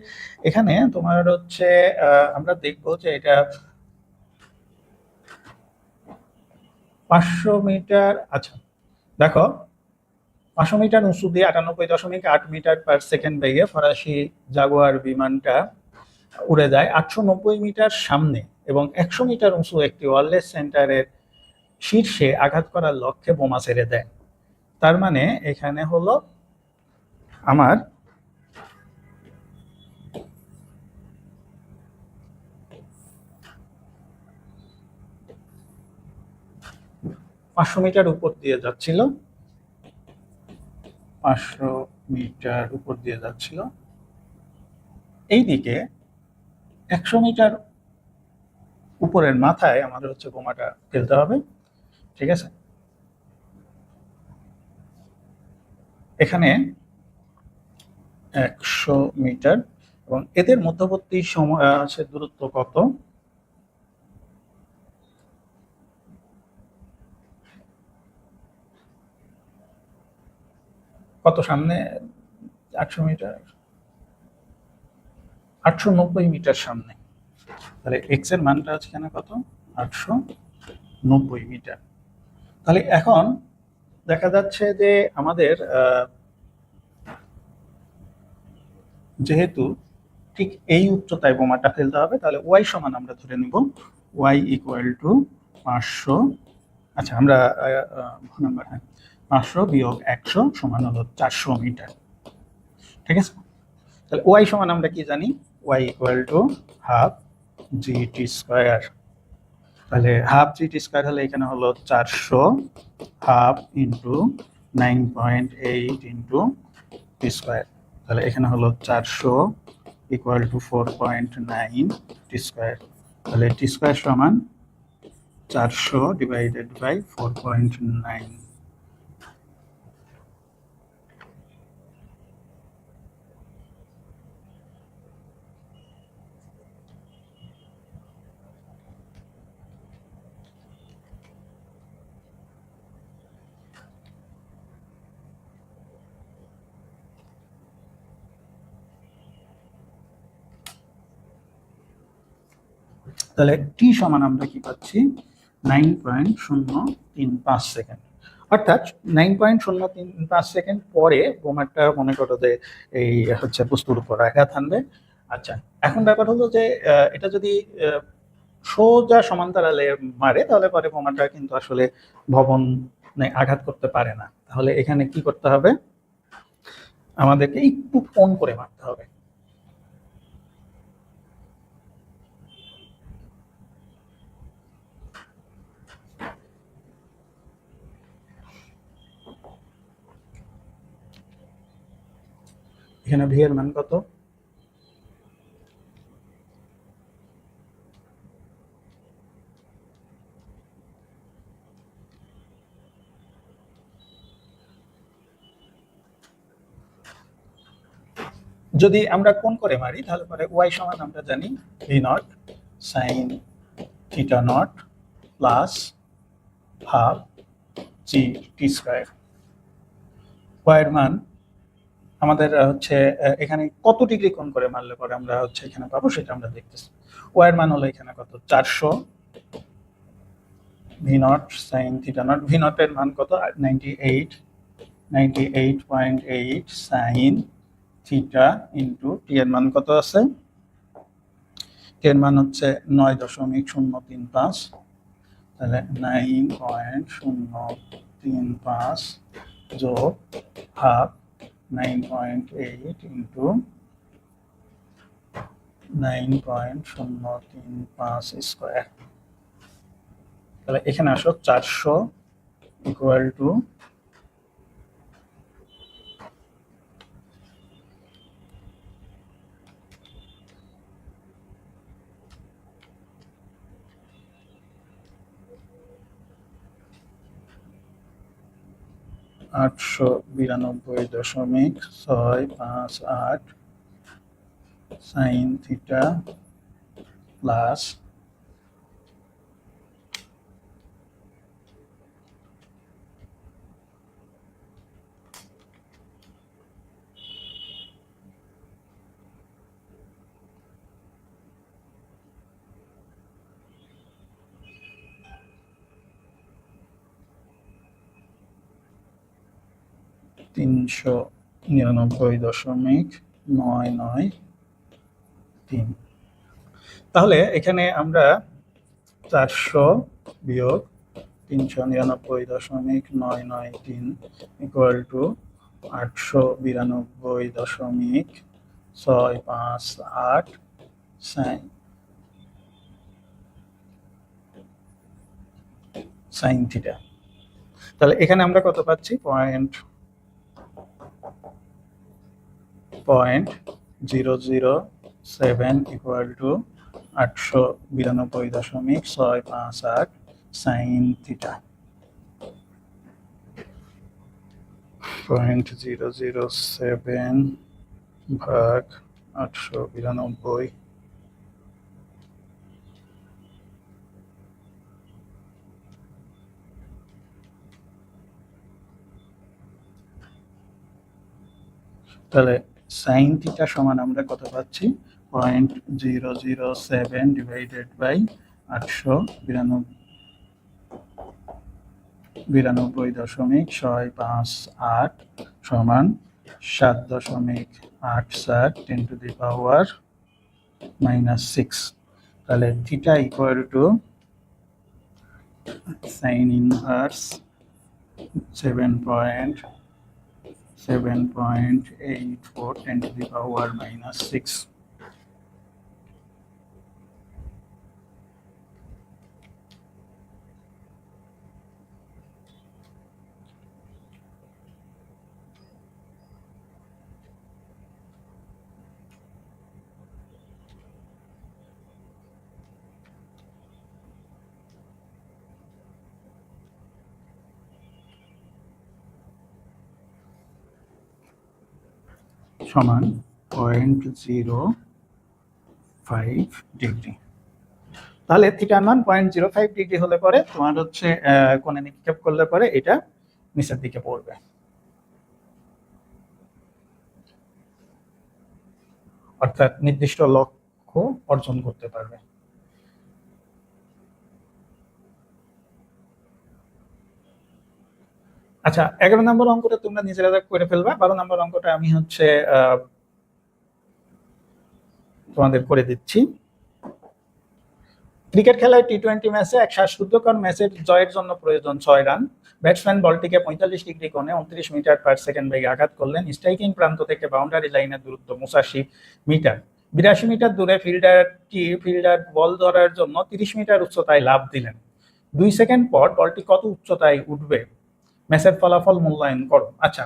[SPEAKER 1] এখানে তোমার হচ্ছে আমরা দেখবো যে এটা 500 মিটার। আচ্ছা দেখো, 500 মিটার উঁচু দিয়ে 98.8 মিটার পার সেকেন্ড বেগে ফরাসি জাগুয়ার বিমানটা উড়ে যায় 890 মিটার সামনে এবং 100 মিটার উঁচু একটি ওয়ারলেস সেন্টারের শীর্ষে আঘাত করার লক্ষ্যে বোমা ছেড়ে দেয়। তার মানে এখানে হলো আমার পাঁচশো মিটার উপর দিয়ে যাচ্ছিল, 500 মিটার উপর দিয়ে যাচ্ছিল, এইদিকে 100 মিটার উপরের মাথায় আমাদের হচ্ছে বোমাটা ফেলতে হবে, ঠিক আছে। এখানে 100 মিটার এবং এদের মধ্যবর্তী সময় আছে দূরত্ব কত, কত সামনে, 800 মিটার, 890 মিটার সামনে। তাহলে এক্স এর মানটা আছে এখানে কত, 890 মিটার। তাহলে এখন দেখা যাচ্ছে যে আমাদের যেহেতু ঠিক এই উচ্চতায় বোমাটা ফেলতে হবে, তাহলে ওয়াই সমান আমরা ধরে নিব ওয়াই ইকুয়াল টু 500, আচ্ছা আমরা নাম্বার, হ্যাঁ 500 বিয়োগ 100 সমান হলো 400 মিটার, ঠিক আছে। তাহলে ওয়াই সমান আমরা কি জানি, y equal to half g t square. তাহলে হাফ জিটি স্কয়ার হলে এখানে হলো 400 half into 9.8 into t square. তাহলে এখানে হলো 400 ইকুয়াল টু 4.9 টি স্কয়ার। তাহলে টি স্কয়ার সমান 400 ডিভাইডেড বাই 4.9। তাহলে টি সমান আমরা কি পাচ্ছি, 9.035 সেকেন্ড। অর্থাৎ 9.035 সেকেন্ড পরে বোমাটা মনে করো যে এই হচ্ছে বস্তুর উপর আঘাত হানবে। আচ্ছা এখন ব্যাপার হলো যে এটা যদি সোজা সমান্তরালে মারে তাহলে পরে বোমাটা কিন্তু আসলে ভবনে আঘাত করতে পারে না। তাহলে এখানে কি করতে হবে, আমাদেরকে একটু কোণ করে মারতে হবে। এখানে ভি এর মান কত, যদি আমরা কোণ করে মারি তাহলে পরে ওয়াই সমান আমরা জানি v naught sine theta naught plus half g t square. Y এর মান আমাদের হচ্ছে এখানে কত ডিগ্রি কোণ করে মারলে পরে আমরা হচ্ছে এখানে পাবো সেটা আমরা দেখতেছি। ওয়াই এর মান হলো এখানে কত, 400 V naught sine theta naught, v naught এর মান কত 98.8 সাইন থিটা ইন্টু টি এর মান কত আছে, টি এর মান হচ্ছে 9.035। তাহলে 9.035 যোগ হাফ 9.8 ইন্টু 9.035 স্কোয়ার। তাহলে এখানে আসো 400 equal to 892.658 sine theta plus 399.993। তাহলে এখানে আমরা 400 বিয়োগ 399.993 ইকুয়াল টু 892.658 সাইন থিটা। তাহলে এখানে আমরা কত পাচ্ছি? 0.007 ইকুয়াল টু 892.658 সাইন থিটা। 0.007 ভাগ 892। তাহলে সাইন থিটা সমান আমরা কত পাচ্ছি? 0.007 ডিভাইডেড বাই 892.658 সমান 7.84 10 টু দি পাওয়ার -6। তাহলে theta equal two sign inverse 7.84 10 to the power -6। সমান 0.05 ডিগ্রি। তাহলে থিটার মান 0.05 ডিগ্রি হলে পরে তোমার হচ্ছে কোণে নিক্ষেপ করলে পরে এটা নিচের দিকে পড়বে, অর্থাৎ নির্দিষ্ট লক্ষ্য অর্জন করতে পারবে। আচ্ছা, 11 নম্বর অঙ্কটা তোমরা নিজেরা করে ফেলবা। 12 নম্বর অঙ্কটা আমি হচ্ছে তোমাদের করে দিচ্ছি। ক্রিকেট খেলায় টি-20 ম্যাচে এক শ্বাসরুদ্ধকর ম্যাচের জয়ের জন্য প্রয়োজন 6 রান। ব্যাটসম্যান বলটিকে 45 ডিগ্রি কোণে 29 মিটার পার সেকেন্ড বেগে আঘাত করলেন। স্ট্রাইকিং প্রান্ত থেকে বাউন্ডারি লাইনের দূরত্ব 85 মিটার। 82 মিটার দূরে ফিল্ডার বল ধরার জন্য 30 মিটার উচ্চতায় লাফ দিলেন। 2 সেকেন্ড পর বলটি কত উচ্চতায় উঠবে? ম্যাচের ফলাফল মূল্যায়ন করো। আচ্ছা,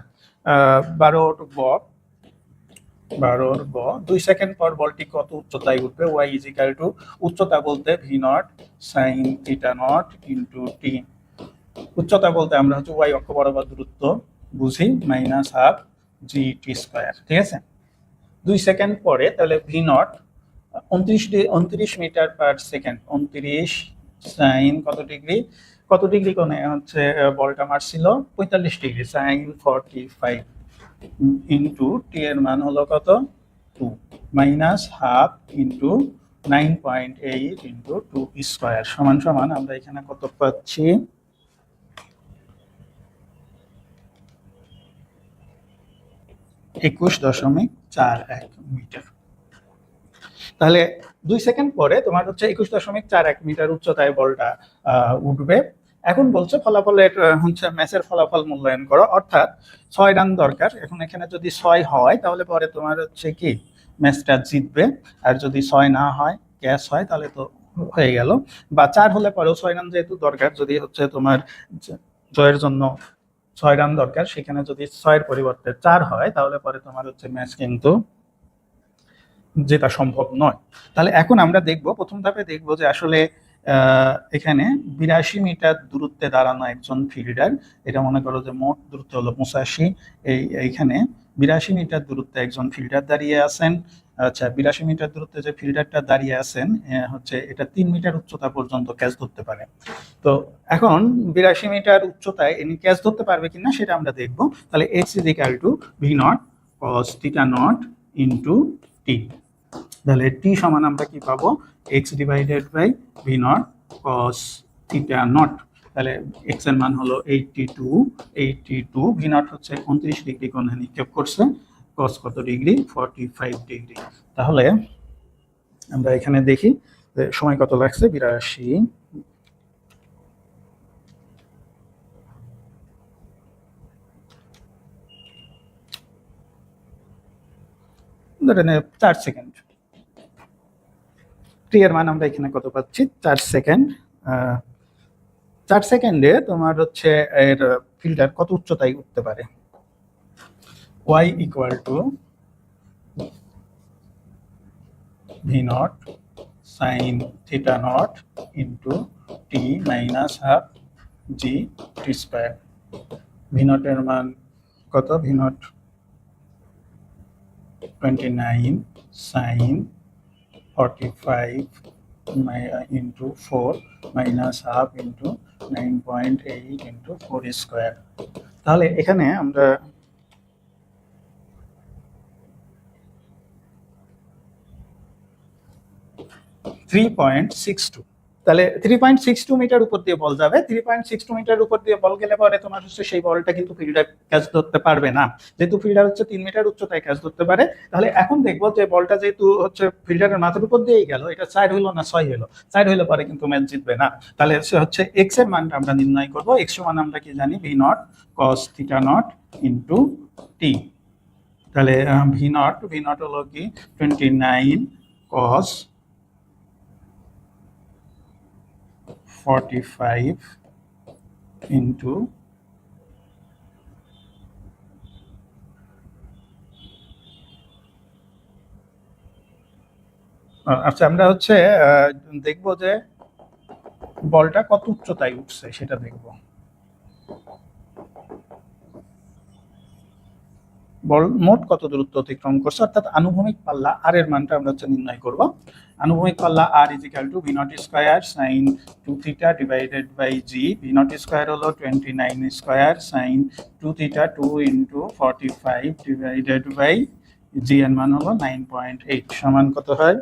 [SPEAKER 1] 12 ব 2 সেকেন্ড পর বলটি কত উচ্চতায় উঠবে? y ইজিক্যাল টু উচ্চতা বলতে v naught sine theta not into টি। উচ্চতা বলতে আমরা হচ্ছে y অক্ষ বরাবর দূরত্ব বুঝি -12 gt স্কয়ার। ঠিক আছে, 2 সেকেন্ড পরে তাহলে v naught 29 metre per second, 29 sine কত ডিগ্রি কোণে হচ্ছে বলটা মারছিল? 45 ডিগ্রি, সাইন 45 ইন্টু টি এর মান হলো কত? 2 -12 ইন্টু 9.8 ইন্টু 2 স্কয়ার সমান সমান আমরা এখানে কত পাচ্ছি? 21.41 মিটার। তাহলে 2 সেকেন্ড পরে তোমার হচ্ছে 21.41 মিটার উচ্চতায় বলটা উঠবে। এখন বলছে ফলাফলের হচ্ছে ম্যাচের ফলাফল মূল্যায়ন করো, অর্থাৎ 6 রান দরকার। এখন এখানে যদি 6 হয় তাহলে পরে তোমার হচ্ছে কি ম্যাচটা জিতবে। আর যদি 6 না হয়, ক্যাচ হয়, তাহলে তো হয়ে গেল। বা 4 হলে পরেও 6 রান যেহেতু দরকার, যদি হচ্ছে তোমার জয়ের জন্য 6 রান দরকার, সেখানে যদি 6-এর পরিবর্তে 4 হয়, তাহলে পরে তোমার হচ্ছে ম্যাচ কিন্তু জেতা সম্ভব নয়। তাহলে এখন আমরা দেখব, প্রথম ধাপে দেখব যে আসলে এখানে 82 মিটার দূরত্বে দাঁড়ানো একজন ফিল্ডার, এটা মনে করো যে মোট দূরত্ব হলো 85, এইখানে 82 মিটার দূরত্বে একজন ফিল্ডার দাঁড়িয়ে আছেন। আচ্ছা, 82 মিটার দূরত্বে যে ফিল্ডারটা দাঁড়িয়ে আছেন হচ্ছে এটা 3 মিটার উচ্চতা পর্যন্ত ক্যাচ ধরতে পারে। তো এখন 82 মিটার উচ্চতায় ইনি ক্যাচ ধরতে পারবে কিনা সেটা আমরা দেখব। তাহলে x v0 cos θ naught into t। তাহলে টি সমান আমরা কি পাবো, x divided by v naught cos theta naught. তাহলে এক্স এর মান হলো 82, ভি নট হচ্ছে 29 ডিগ্রি কোণে নিক্ষেপ করছে, কস কত ডিগ্রি, 45 ডিগ্রি। তাহলে আমরা এখানে দেখি যে সময় কত লাগছে, 82 ধরেন 4 সেকেন্ড। টি এর মান আমরা এখানে কত পাচ্ছি, 4 সেকেন্ড। 4 সেকেন্ডে তোমার হচ্ছে এর ফিল্ডার কত উচ্চতায় উঠতে পারে। y equal to v naught sine theta naught into t minus half g t square. V নটের মান কত, v naught 29 sine 45 into 4 minus half into 9.8 into 4 square. তাহলে এখানে আমরা তাহলে 3.62 মিটার উপর দিয়ে বল যাবে। 3.62 মিটার উপর দিয়ে বল গেলে পরে তোমার হচ্ছে সেই বলটা কিন্তু ফিল্ডার ক্যাচ ধরতে পারবে না, যেহেতু ফিল্ডার হচ্ছে 3 মিটার উচ্চতায় ক্যাচ ধরতে পারে। তাহলে এখন দেখবো যে বলটা যেহেতু হচ্ছে ফিল্ডারের মাথার উপর দিয়েই গেল, এটা 4 হইলো না 6 হইলো, 4 হইলে পরে কিন্তু ম্যাচ জিতবে না। তাহলে সে হচ্ছে এক্স এর মানটা আমরা নির্ণয় করবো। এক্স এর মান আমরা কি জানি, v naught cos theta naught into t. তাহলে ভি নট হলো কি 29 কস 45 ইন্টু আচ্ছা, আমরা হচ্ছে দেখবো যে বলটা কত উচ্চতায় উঠছে সেটা দেখবো। বল মোট কত দূরত্ব অতিক্রম করছে, অর্থাৎ আনুভূমিক পাল্লা আর এর মানটা আমরা হচ্ছে নির্ণয় করব। আনুভূমিক পাল্লা r equal to v naught square sine 2 theta divided by g. V naught square হলো 29 square sine 2 theta 2 into 45 divided by g এর মান হলো 9.8 সমান কত হয়,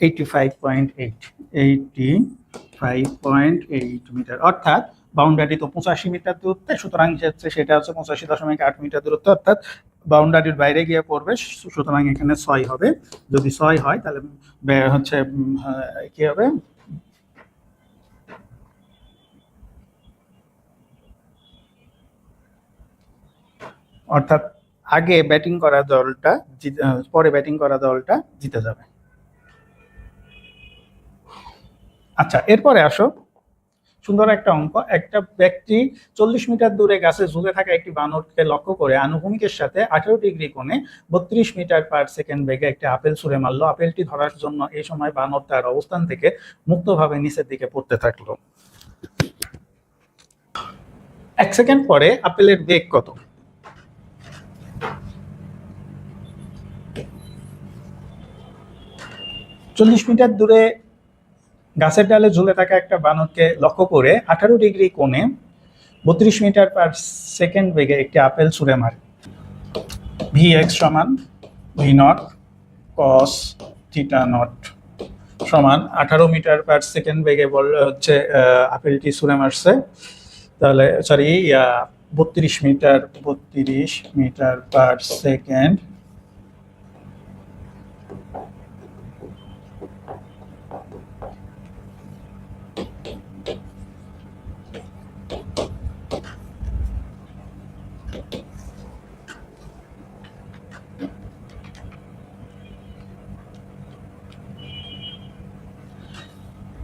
[SPEAKER 1] 85.8 মিটার। অর্থাৎ বাউন্ডারি তো 85 মিটার দূরত্বে, সুতরাং সেটা হচ্ছে 85.8 মিটার দূরত্ব, অর্থাৎ বাউন্ডারির বাইরে গিয়ে পড়বে, সুতরাং এখানে 6 হবে। যদি 6 হয় তাহলে হচ্ছে কি হবে, অর্থাৎ আগে ব্যাটিং করা দলটা পরে ব্যাটিং করা দলটা জিতে যাবে। আচ্ছা, এরপরে আসো, সুন্দর একটা অঙ্ক। একটা ব্যক্তি 40 মিটার দূরে গাছে ঝুলে থাকা একটি বানরকে লক্ষ্য করে আনুভূমিকের সাথে 18 ডিগ্রি কোণে 32 মিটার পার সেকেন্ড বেগে একটি আপেল ছুঁড়ে মারলো। আপেলটি ধরার জন্য এই সময় বানর তার অবস্থান থেকে মুক্তভাবে নিচের দিকে পড়তে থাকলো। 1 সেকেন্ড পরে আপেলের বেগ কত? চল্লিশ মিটার দূরে গাছের ডালে ঝুলে থাকা একটা বানরকে লক্ষ্য করে 18 ডিগ্রি কোণে 32 মিটার পার সেকেন্ড বেগে একটি আপেল ছুঁড়ে মারে। ভি এক্স সমান v naught cos theta naught সমান 18 মিটার পার সেকেন্ড বেগে বল হচ্ছে আপেলটি ছুঁড়ে মারছে। তাহলে sorry 32 metre per second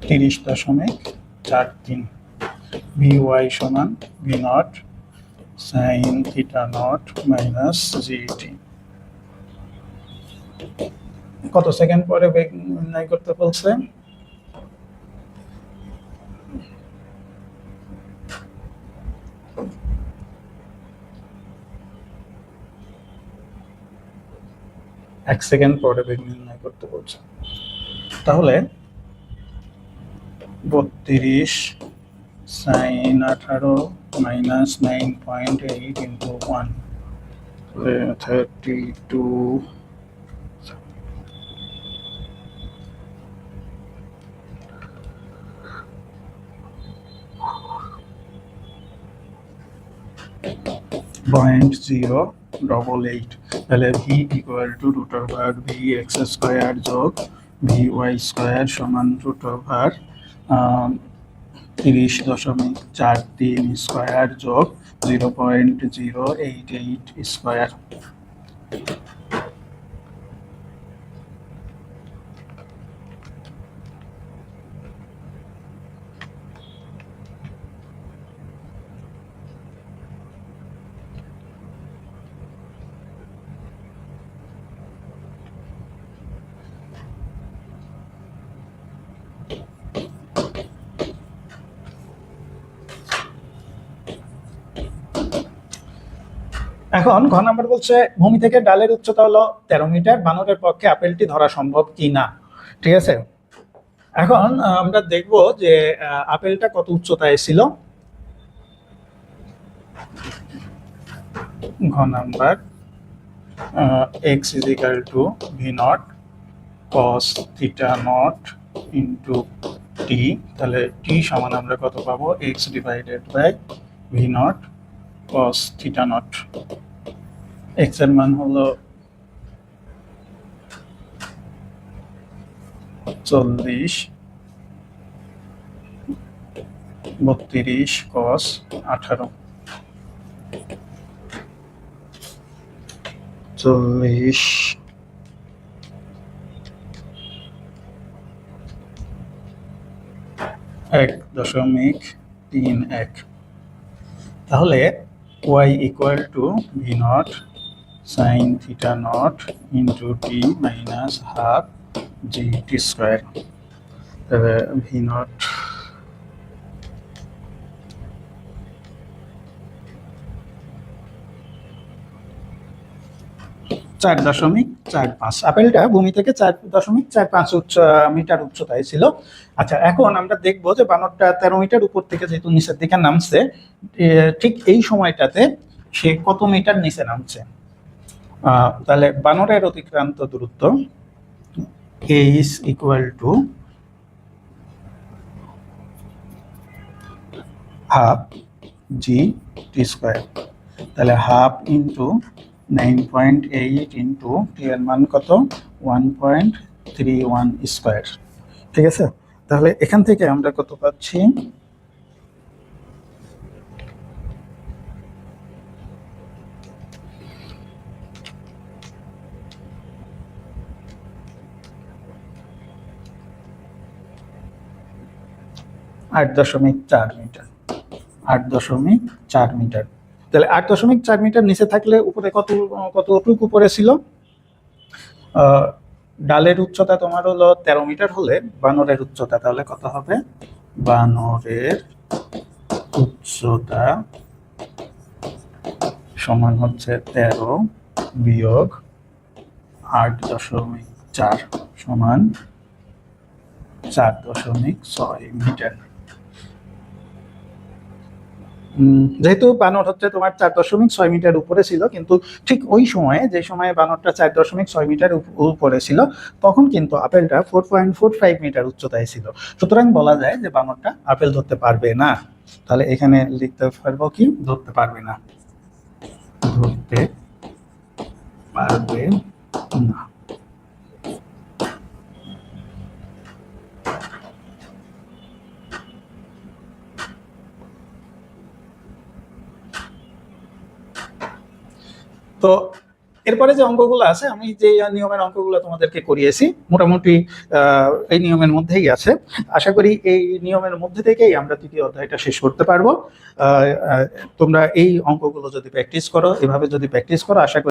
[SPEAKER 1] 30.43 vy সমান v naught sine theta naught minus g t. কত সেকেন্ড পরে বেগ নির্ণয় করতে বলছে? এক সেকেন্ড পরে বেগ নির্ণয় করতে বলছে। তাহলে 32 সাইন 18 মাইনাস 9.8 ইন্টু 1 32 0.088। তাহলে v equal to root over v x square যোগ ভি ওয়াই স্কোয়ার সমান রুট ওভার 30.43 স্কোয়ার যোগ 0.088 স্কোয়ার। এখন ঘ নাম্বার বলছে ভূমি থেকে ডালের উচ্চতা হলো 13 মিটার, বানরের পক্ষে আপেলটি ধরা সম্ভব কি না। ঠিক আছে, এখন আমরা দেখব যে আপেলটা কত উচ্চতায় ছিল। ঘ number x is equal to v naught cos theta naught into t। তাহলে t সমান আমরা কত পাবো? x divided by v naught cos theta naught। x এর মান হলো 40, 32 cos 18, 40 1.31। তাহলে y equal to v naught sine theta naught into t minus half g t square. তাহলে ভি নট 4.45। আপেলটা ভূমি থেকে 4.45 মিটার উচ্চতায় ছিল। আচ্ছা, এখন আমরা দেখবো যে বানরটা 13 মিটার উপর থেকে যেহেতু নিচের দিকে নামছে, ঠিক এই সময়টাতে সে কত মিটার নিচে নামছে। তাহলে বানরের অতিক্রান্ত দূরত্ব is equal to half g t square. তাহলে হাফ ইন্টু 9.8 ইন্টু টি এর মান কত? 1.31 স্কোয়ার। ঠিক আছে, তাহলে এখান থেকে আমরা কত পাচ্ছি? আট দশমিক চার মিটার। 8.4 মিটার। তাহলে 8.4 মিটার নিচে থাকলে উপরে কতটুকু উপরে ছিল? ডালের উচ্চতা তোমার হলো 13 মিটার হলে বানরের উচ্চতা তাহলে কত হবে? বানরের উচ্চতা সমান হচ্ছে 13 বিয়োগ 8.4 সমান 4.6 মিটার। যেহেতু বানর হচ্ছে তোমার 4.6 মিটার উপরে ছিল, কিন্তু ঠিক ওই সময়ে যে সময়ে বানরটা 4.6 মিটার উপরে ছিল তখন কিন্তু আপেলটা 4.45 মিটার উচ্চতায় ছিল। সুতরাং বলা যায় যে বানরটা আপেল ধরতে পারবে না। তাহলে এখানে লিখতে পারবো কি? ধরতে পারবে না, ধরতে পারবে না। তো এরপরে যে অঙ্কগুলো আছে, আমি যে নিয়মের অঙ্কগুলো তোমাদেরকে করিয়েছি মোটামুটি এই নিয়মের মধ্যেই আছে। আশা করি এই নিয়মের মধ্যে থেকেই আমরা তৃতীয় অধ্যায়টা শেষ করতে পারবো। তোমরা এই অঙ্কগুলো যদি প্র্যাকটিস করো, এভাবে যদি প্র্যাকটিস করো, আশা করি